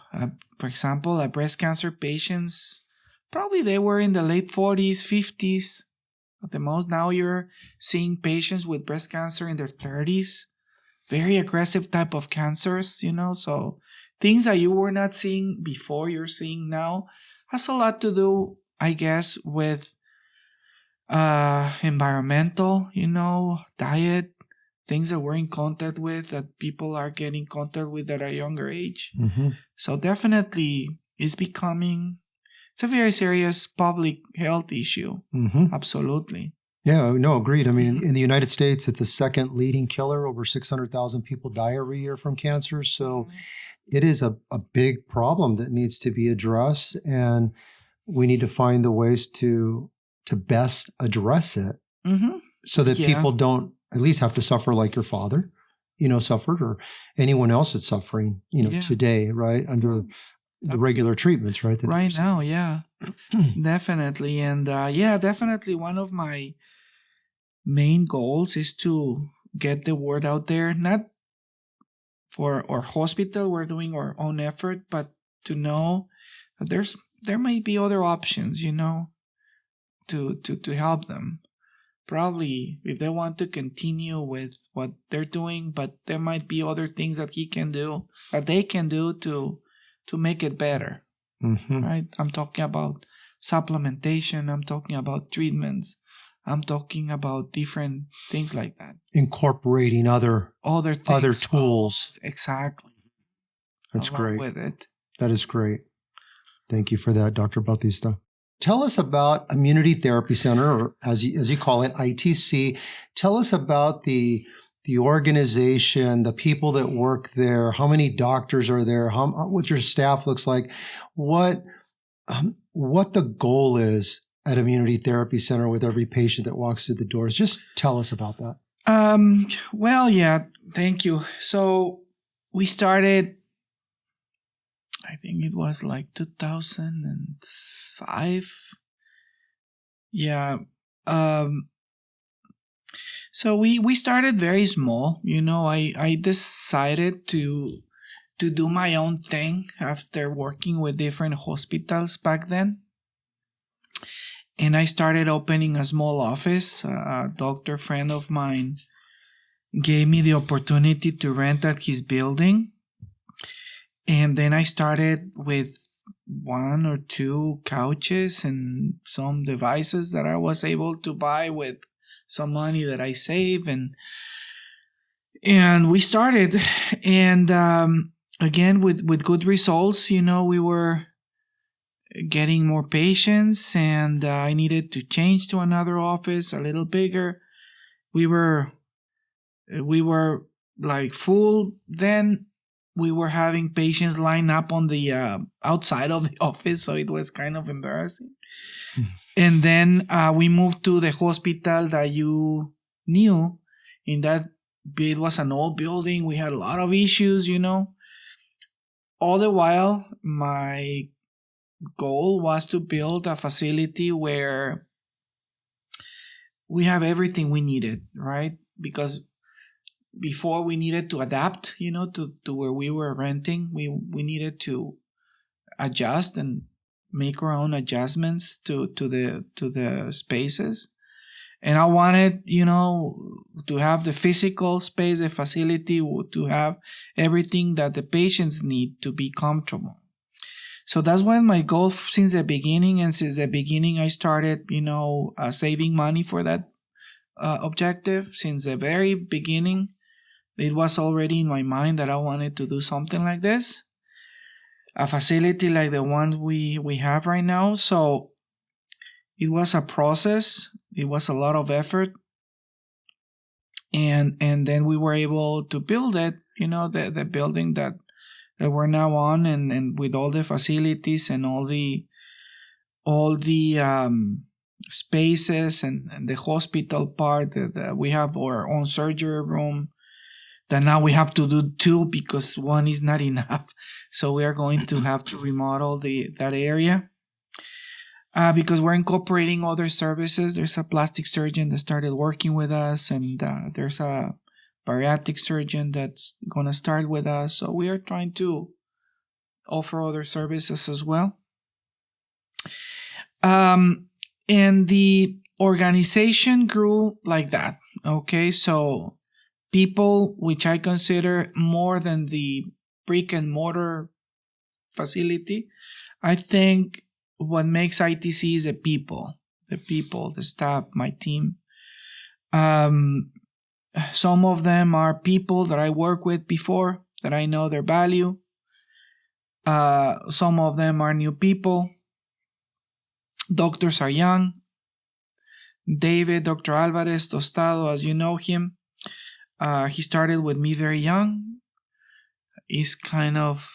for example, breast cancer patients, probably they were in the late 40s, 50s. At the most, now you're seeing patients with breast cancer in their 30s. Very aggressive type of cancers, so things that you were not seeing before you're seeing now has a lot to do, I guess, with environmental, diet, things that we're in contact with, that people are getting in contact with at a younger age. Mm-hmm. So definitely it's a very serious public health issue. Mm-hmm. Absolutely. Yeah, no, agreed. I mean, in the United States, it's the second leading killer. Over 600,000 people die every year from cancer. So it is a big problem that needs to be addressed. And we need to find the ways to best address it so that people don't at least have to suffer like your father, suffered, or anyone else that's suffering, today, right? Under the regular treatments, right? Right now, yeah, definitely. And definitely one of my main goals is to get the word out there, not for our hospital, we're doing our own effort, but to know that there might be other options, to help them. Probably if they want to continue with what they're doing, but there might be other things that they can do to make it better. Mm-hmm. Right? I'm talking about supplementation. I'm talking about treatments. I'm talking about different things like that. Incorporating other things, other tools. Exactly. That's great. With it. That is great. Thank you for that, Dr. Bautista. Tell us about Immunity Therapy Center, or as you call it, ITC. Tell us about the organization, the people that work there, how many doctors are there, what your staff looks like, what the goal is at Immunity Therapy Center with every patient that walks through the doors. Just tell us about that. Well, yeah, thank you. So we started, I think it was like 2005. Yeah. So we started very small. I decided to do my own thing after working with different hospitals back then. And I started opening a small office. A doctor friend of mine gave me the opportunity to rent at his building. And then I started with 1 or 2 couches and some devices that I was able to buy with some money that I saved. And we started. And again, with good results, we were getting more patients, and I needed to change to another office, a little bigger. We were like full. Then we were having patients line up on the outside of the office, so it was kind of embarrassing. And then we moved to the hospital that you knew. It was an old building. We had a lot of issues, All the while, my goal was to build a facility where we have everything we needed, right? Because before we needed to adapt, to where we were renting. We needed to adjust and make our own adjustments to the spaces. And I wanted, to have the physical space, the facility, to have everything that the patients need to be comfortable. So that's what my goal since the beginning. And since the beginning, I started, saving money for that objective. Since the very beginning, it was already in my mind that I wanted to do something like this. A facility like the one we have right now. So it was a process. It was a lot of effort. And then we were able to build it, the building that we're now on, and with all the facilities and all the spaces and the hospital part. We have our own surgery room. That now we have to do 2 because 1 is not enough. So we are going to have to remodel that area. Because we're incorporating other services. There's a plastic surgeon that started working with us, and there's a bariatric surgeon that's going to start with us. So we are trying to offer other services as well. And the organization grew like that. Okay, so people, which I consider more than the brick and mortar facility, I think what makes ITC is the people, the staff, my team. Some of them are people that I worked with before, that I know their value. Some of them are new people. Doctors are young. David, Dr. Alvarez Tostado, as you know him, he started with me very young. He's kind of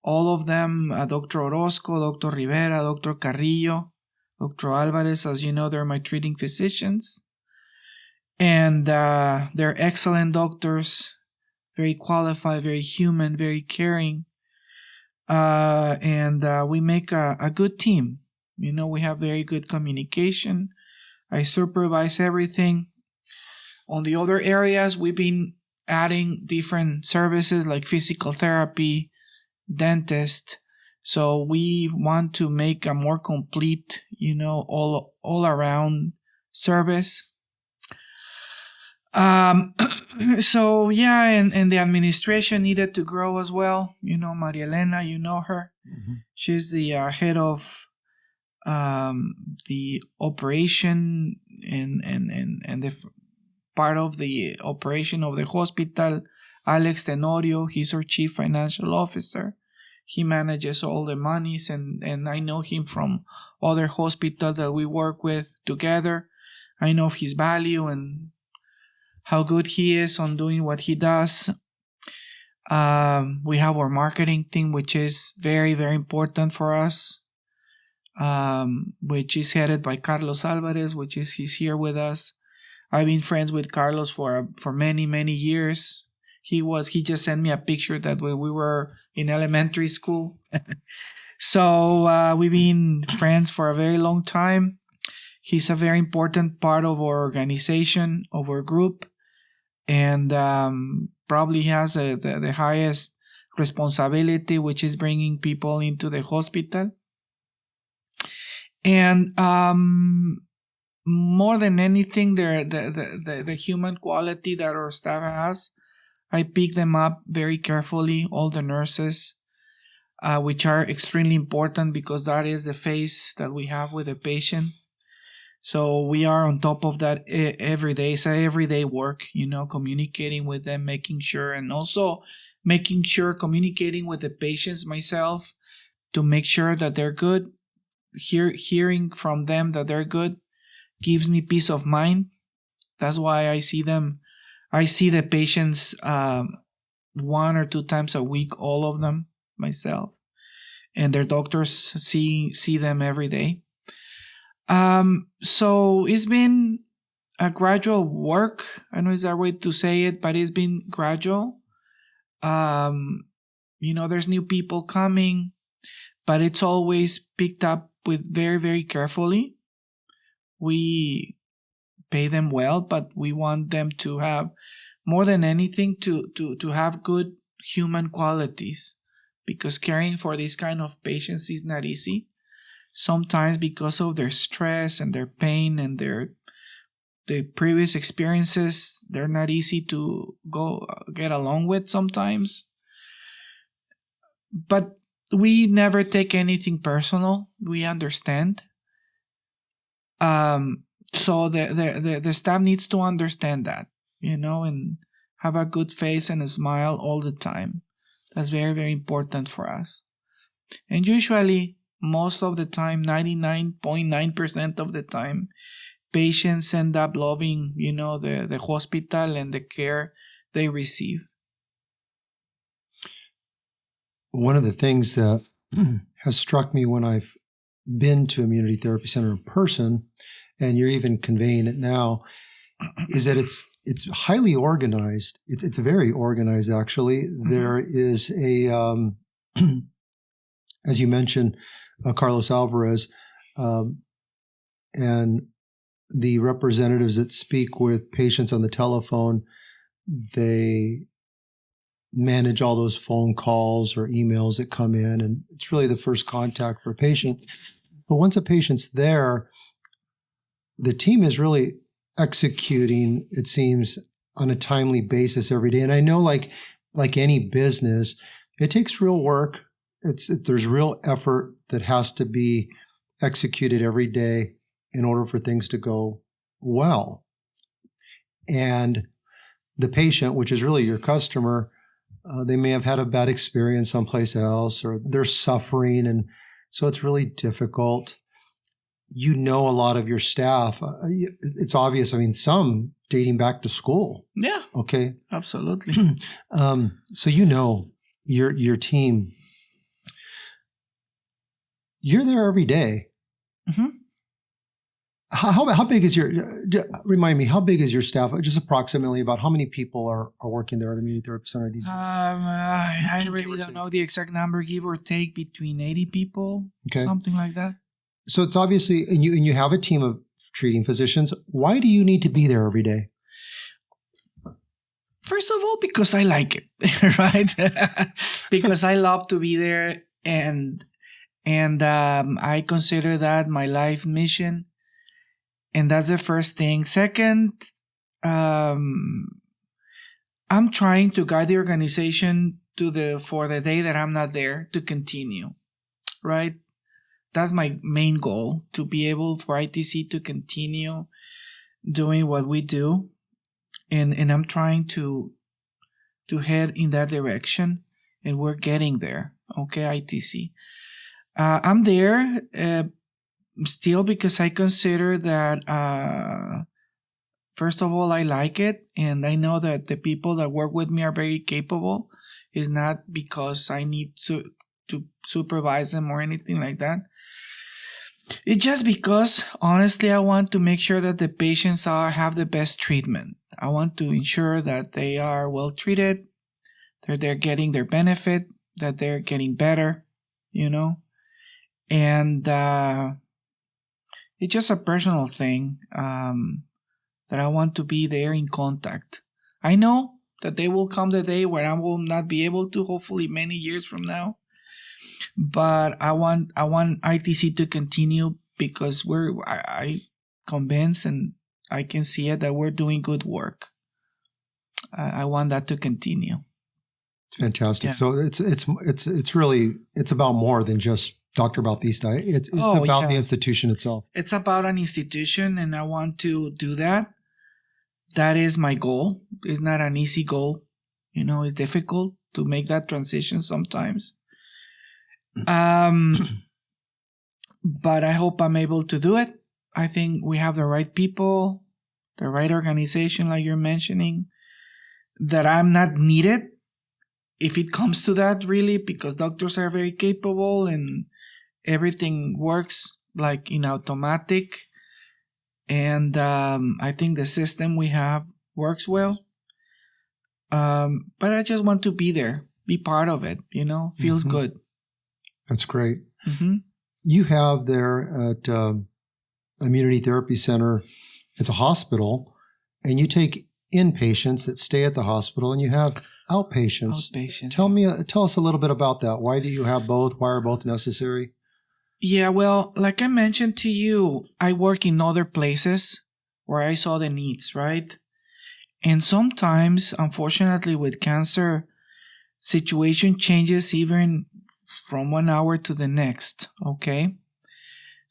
all of them, Dr. Orozco, Dr. Rivera, Dr. Carrillo, Dr. Alvarez, as you know, they're my treating physicians. And they're excellent doctors, very qualified, very human, very caring. And we make a good team. You know, we have very good communication. I supervise everything. On the other areas, we've been adding different services like physical therapy, dentist. So we want to make a more complete, you know, all around service. So yeah, and the administration needed to grow as well. You know, Maria Elena, you know her. Mm-hmm. She's the head of the operation and the part of the operation of the hospital. Alex Tenorio, he's our chief financial officer. He manages all the monies, and I know him from other hospitals that we work with together. I know of his value and how good he is on doing what he does. We have our marketing team, which is very, very important for us, which is headed by Carlos Alvarez, he's here with us. I've been friends with Carlos for many, many years. He just sent me a picture that when we were in elementary school. So we've been friends for a very long time. He's a very important part of our organization, of our group, and probably has the highest responsibility, which is bringing people into the hospital. And more than anything, the human quality that our staff has, I pick them up very carefully, all the nurses, which are extremely important because that is the face that we have with the patient. So we are on top of that every day. It's everyday work, you know, communicating with them, making sure, and also making sure communicating with the patients myself to make sure that they're good. Hearing from them that they're good gives me peace of mind. That's why I see them. I see the patients 1 or 2 times a week, all of them myself, and their doctors see them every day. So it's been a gradual work. I don't know is that way to say it, but it's been gradual. You know, there's new people coming, but it's always picked up with very, very carefully. We pay them well, but we want them to have, more than anything, to have good human qualities, because caring for this kind of patients is not easy. Sometimes because of their stress and their pain and their previous experiences, they're not easy to get along with sometimes. But we never take anything personal. We understand. So the staff needs to understand that, you know, and have a good face and a smile all the time. That's very, very important for us. And usually, most of the time, 99.9% of the time, patients end up loving, you know, the hospital and the care they receive. One of the things that has struck me when I've been to Immunity Therapy Center in person, and you're even conveying it now, is that it's highly organized. It's very organized, actually. Mm-hmm. There is a, as you mentioned, Carlos Alvarez, and the representatives that speak with patients on the telephone, they manage all those phone calls or emails that come in, and it's really the first contact for a patient. But once a patient's there, the team is really executing, it seems, on a timely basis every day. And I know, like any business, it takes real work. There's real effort that has to be executed every day in order for things to go well. And the patient, which is really your customer, they may have had a bad experience someplace else, or they're suffering, and so it's really difficult. You know, a lot of your staff, it's obvious. I mean, some dating back to school. Yeah. Okay. Absolutely. So you know your team. You're there every day. Mm-hmm. How big is remind me, how big is your staff? Just approximately, about how many people are working there at the Immunity Therapy Center these days? I really don't know the exact number, give or take between 80 people, something like that. So it's obviously, and you have a team of treating physicians. Why do you need to be there every day? First of all, because I like it, right? Because I love to be there, and I consider that my life mission. And that's the first thing. Second, I'm trying to guide the organization for the day that I'm not there to continue, right? That's my main goal, to be able for ITC to continue doing what we do. And I'm trying to head in that direction, and we're getting there. Okay, ITC. I'm there still because I consider that, first of all, I like it, and I know that the people that work with me are very capable. It's not because I need to supervise them or anything like that. It's just because, honestly, I want to make sure that the patients have the best treatment. I want to ensure that they are well treated, that they're getting their benefit, that they're getting better, and it's just a personal thing that I want to be there in contact. I know that there will come the day where I will not be able to, hopefully many years from now. But I want ITC to continue because I convinced, and I can see it, that we're doing good work. I want that to continue. It's fantastic. Yeah. So it's really about more than just Dr. Bautista. It's about the institution itself. It's about an institution, and I want to do that. That is my goal. It's not an easy goal. It's difficult to make that transition sometimes. But I hope I'm able to do it. I think we have the right people, the right organization, like you're mentioning, that I'm not needed if it comes to that, really, because doctors are very capable and everything works like in automatic. And I think the system we have works well. But I just want to be there, be part of it, feels good. That's great. Mm-hmm. You have there at Immunity Therapy Center, it's a hospital, and you take inpatients that stay at the hospital, and you have outpatients. Tell us a little bit about that. Why do you have both? Why are both necessary? Yeah, well, like I mentioned to you, I work in other places where I saw the needs, right? And sometimes, unfortunately, with cancer, situation changes even from 1 hour to the next, okay?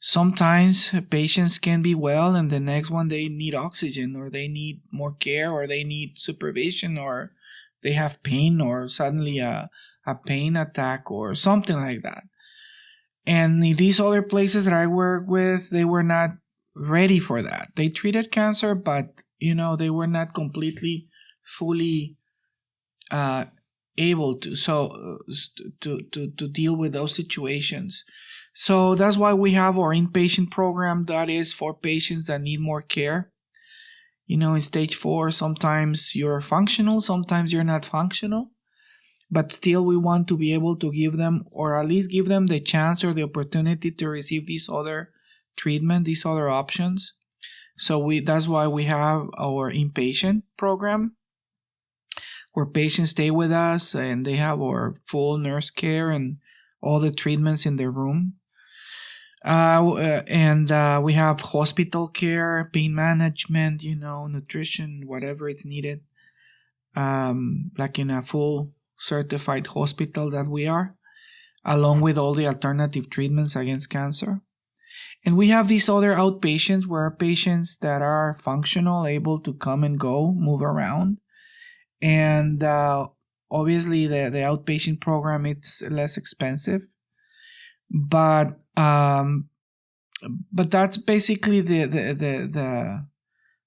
Sometimes patients can be well, and the next one they need oxygen, or they need more care, or they need supervision, or they have pain, or suddenly a pain attack, or something like that. And in these other places that I work with, they were not ready for that. They treated cancer, but, they were not completely, fully able to to deal with those situations. So that's why we have our inpatient program that is for patients that need more care. In stage 4, sometimes you're functional, sometimes you're not functional, but still we want to be able to give them, or at least give them the chance or the opportunity to receive these other treatment, these other options. So that's why we have our inpatient program, where patients stay with us and they have our full nurse care and all the treatments in their room. And we have hospital care, pain management, nutrition, whatever it's needed, like in a full certified hospital that we are, along with all the alternative treatments against cancer. And we have these other outpatients, where patients that are functional, able to come and go, move around. And obviously the outpatient program, it's less expensive. But that's basically the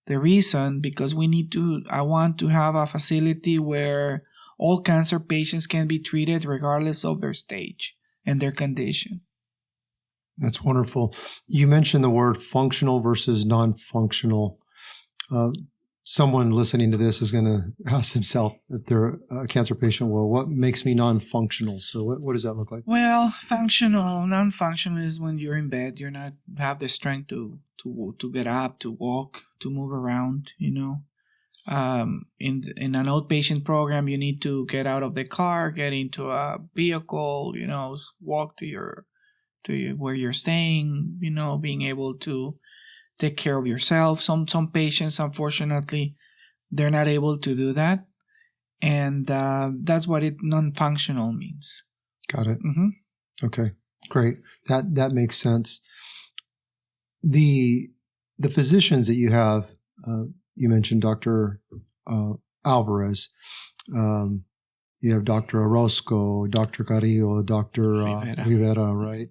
reason, because I want to have a facility where all cancer patients can be treated regardless of their stage and their condition. That's wonderful. You mentioned the word functional versus non-functional. Someone listening to this is going to ask themselves, if they're a cancer patient, well, what makes me non-functional? So what does that look like? Well, non-functional is when you're in bed, you're not have the strength to get up, to walk, to move around, In an outpatient program, you need to get out of the car, get into a vehicle, walk to where you're staying, being able to take care of yourself. Some patients, unfortunately, they're not able to do that, and that's what non-functional means. Got it. Mm-hmm. Okay, great. That makes sense. The physicians that you have, you mentioned Dr. Alvarez. You have Dr. Orozco, Dr. Carrillo, Dr. Rivera, right?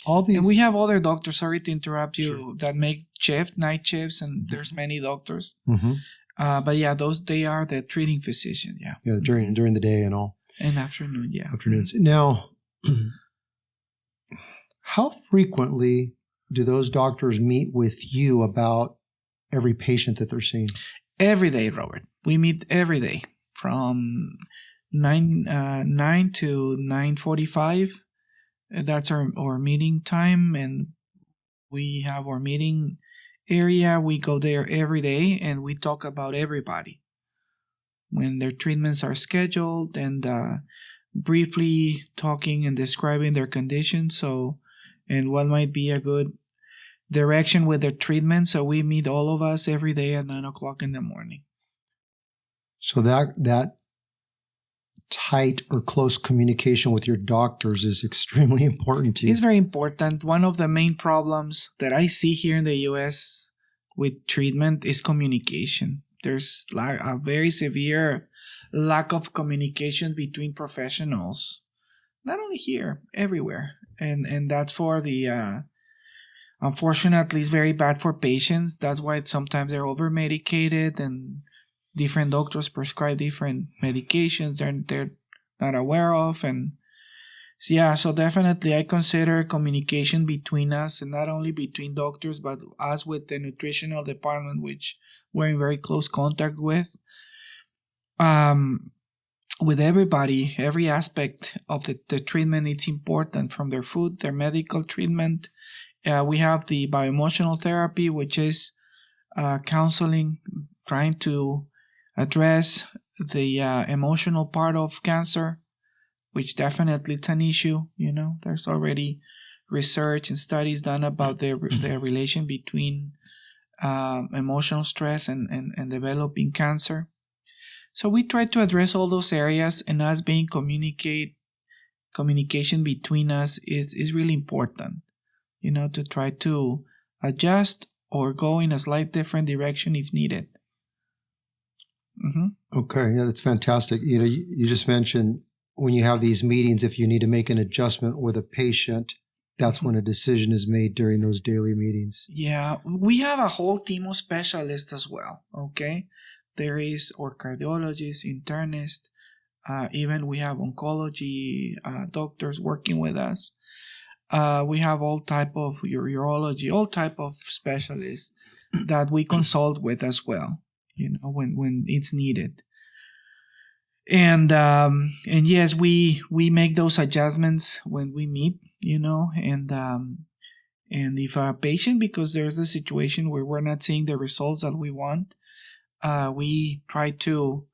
All these, and we have other doctors. Sorry to interrupt you. Sure. That make night shifts, and there's many doctors. Mm-hmm. But yeah, they are the treating physician. Yeah. Yeah, during the day and all. And afternoon, yeah. Afternoons. Now, how frequently do those doctors meet with you about every patient that they're seeing? Every day, Robert. We meet every day from 9 to 9:45. That's our meeting time, and we have our meeting area. We go there every day, and we talk about everybody when their treatments are scheduled, and briefly talking and describing their condition. And what might be a good direction with their treatment. So we meet all of us every day at 9:00 in the morning. So that tight or close communication with your doctors is extremely important to you. It's very important. One of the main problems that I see here in the U.S. with treatment is communication. There's a very severe lack of communication between professionals, not only here, everywhere. And that's for the, unfortunately, it's very bad for patients. That's why sometimes they're over-medicated, and different doctors prescribe different medications they're not aware of. And so definitely I consider communication between us, and not only between doctors, but us with the nutritional department, which we're in very close contact with everybody. Every aspect of the treatment, it's important, from their food, their medical treatment. We have the bioemotional therapy, which is counseling, trying to address the emotional part of cancer, which definitely it's an issue. There's already research and studies done about the relation between emotional stress and developing cancer. So we try to address all those areas, and us being communication between us is really important, to try to adjust or go in a slight different direction if needed. Mm-hmm. Okay, yeah, that's fantastic. You just mentioned when you have these meetings, if you need to make an adjustment with a patient, that's when a decision is made during those daily meetings. Yeah, we have a whole team of specialists as well, okay? There is our cardiologist, internist, Even we have oncology doctors working with us. We have all type of urology, all type of specialists that we consult with as well, when it's needed. And yes, we make those adjustments when we meet, and if a patient, because there's a situation where we're not seeing the results that we want, we try to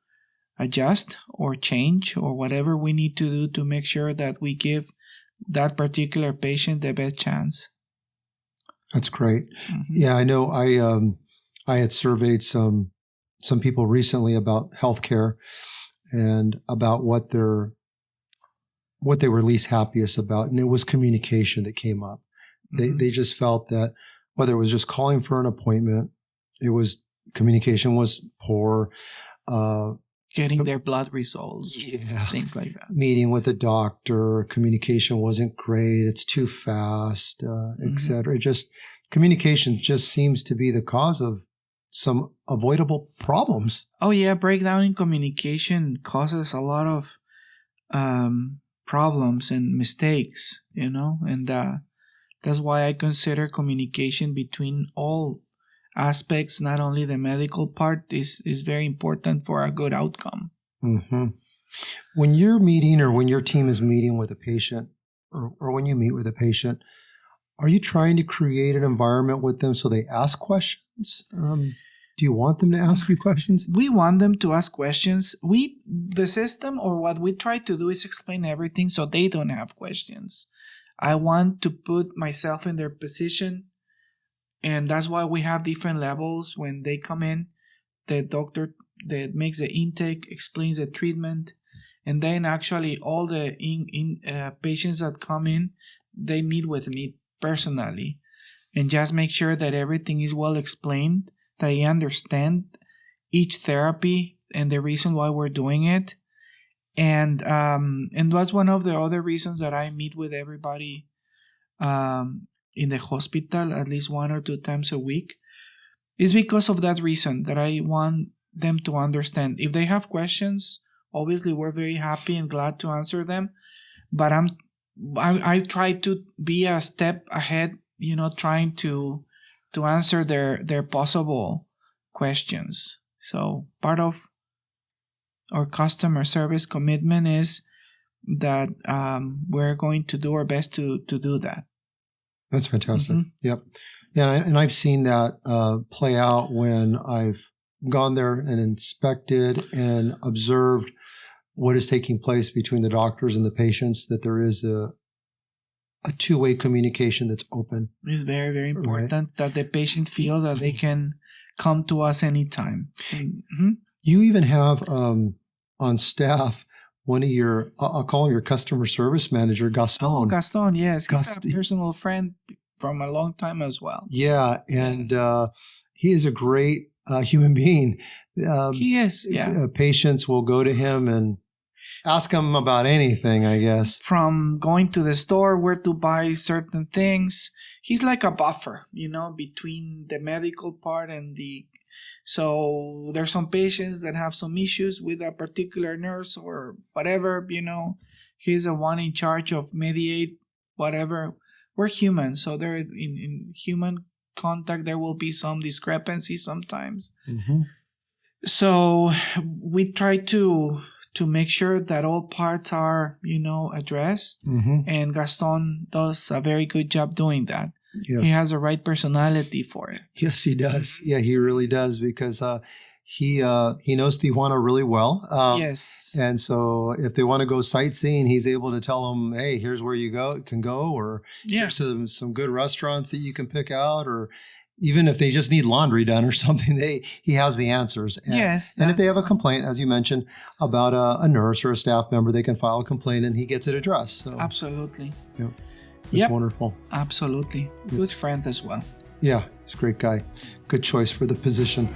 adjust or change or whatever we need to do to make sure that we give that particular patient the best chance. That's great. Mm-hmm. Yeah, I know. I had surveyed some people recently about healthcare and about what they were least happiest about, and it was communication that came up. Mm-hmm. They just felt that whether it was just calling for an appointment, communication was poor. Getting their blood results, things like that. Meeting with the doctor, communication wasn't great. It's too fast, etc. Communication just seems to be the cause of some avoidable problems. Oh yeah, breakdown in communication causes a lot of problems and mistakes, and that's why I consider communication between all aspects, not only the medical part, is very important for a good outcome. Mm-hmm. When you're meeting, or when your team is meeting with a patient, or when you meet with a patient, are you trying to create an environment with them so they ask questions? Do you want them to ask you questions? We want them to ask questions. The system, or what we try to do, is explain everything so they don't have questions. I want to put myself in their position. And that's why we have different levels. When they come in, the doctor that makes the intake explains the treatment. And then actually all the patients that come in, they meet with me personally and just make sure that everything is well explained, that they understand each therapy and the reason why we're doing it. And that's one of the other reasons that I meet with everybody in the hospital at least 1 or 2 times a week, is because of that reason, that I want them to understand. If they have questions, obviously we're very happy and glad to answer them, but I try to be a step ahead, trying to answer their possible questions. So part of our customer service commitment is that we're going to do our best to do that. That's fantastic. Mm-hmm. Yep. Yeah, and I've seen that play out when I've gone there and inspected and observed what is taking place between the doctors and the patients, that there is a two-way communication that's open. It's very, very important that the patients feel that they can come to us anytime. Mm-hmm. You even have on staff one of your, I'll call him your customer service manager, Gaston. Oh, Gaston, yes. He's a personal friend from a long time as well. Yeah, and he is a great human being. He is, yeah. Patients will go to him and ask him about anything, I guess. From going to the store, where to buy certain things. He's like a buffer, between the medical part and the... So there's some patients that have some issues with a particular nurse or whatever, He's the one in charge of mediate whatever. We're human, so there in human contact there will be some discrepancy sometimes. Mm-hmm. So we try to make sure that all parts are, addressed. Mm-hmm. And Gaston does a very good job doing that. Yes. He has the right personality for it. Yes, he does. Yeah, he really does, because he knows Tijuana really well. Yes. And so if they want to go sightseeing, he's able to tell them, hey, here's where you can go, or here's some good restaurants that you can pick out, or even if they just need laundry done or something, he has the answers. And, yes. And if they have a complaint, as you mentioned, about a nurse or a staff member, they can file a complaint and he gets it addressed. So, absolutely. Yeah. It's wonderful. Absolutely. Good friend as well. Yeah, he's a great guy. Good choice for the position.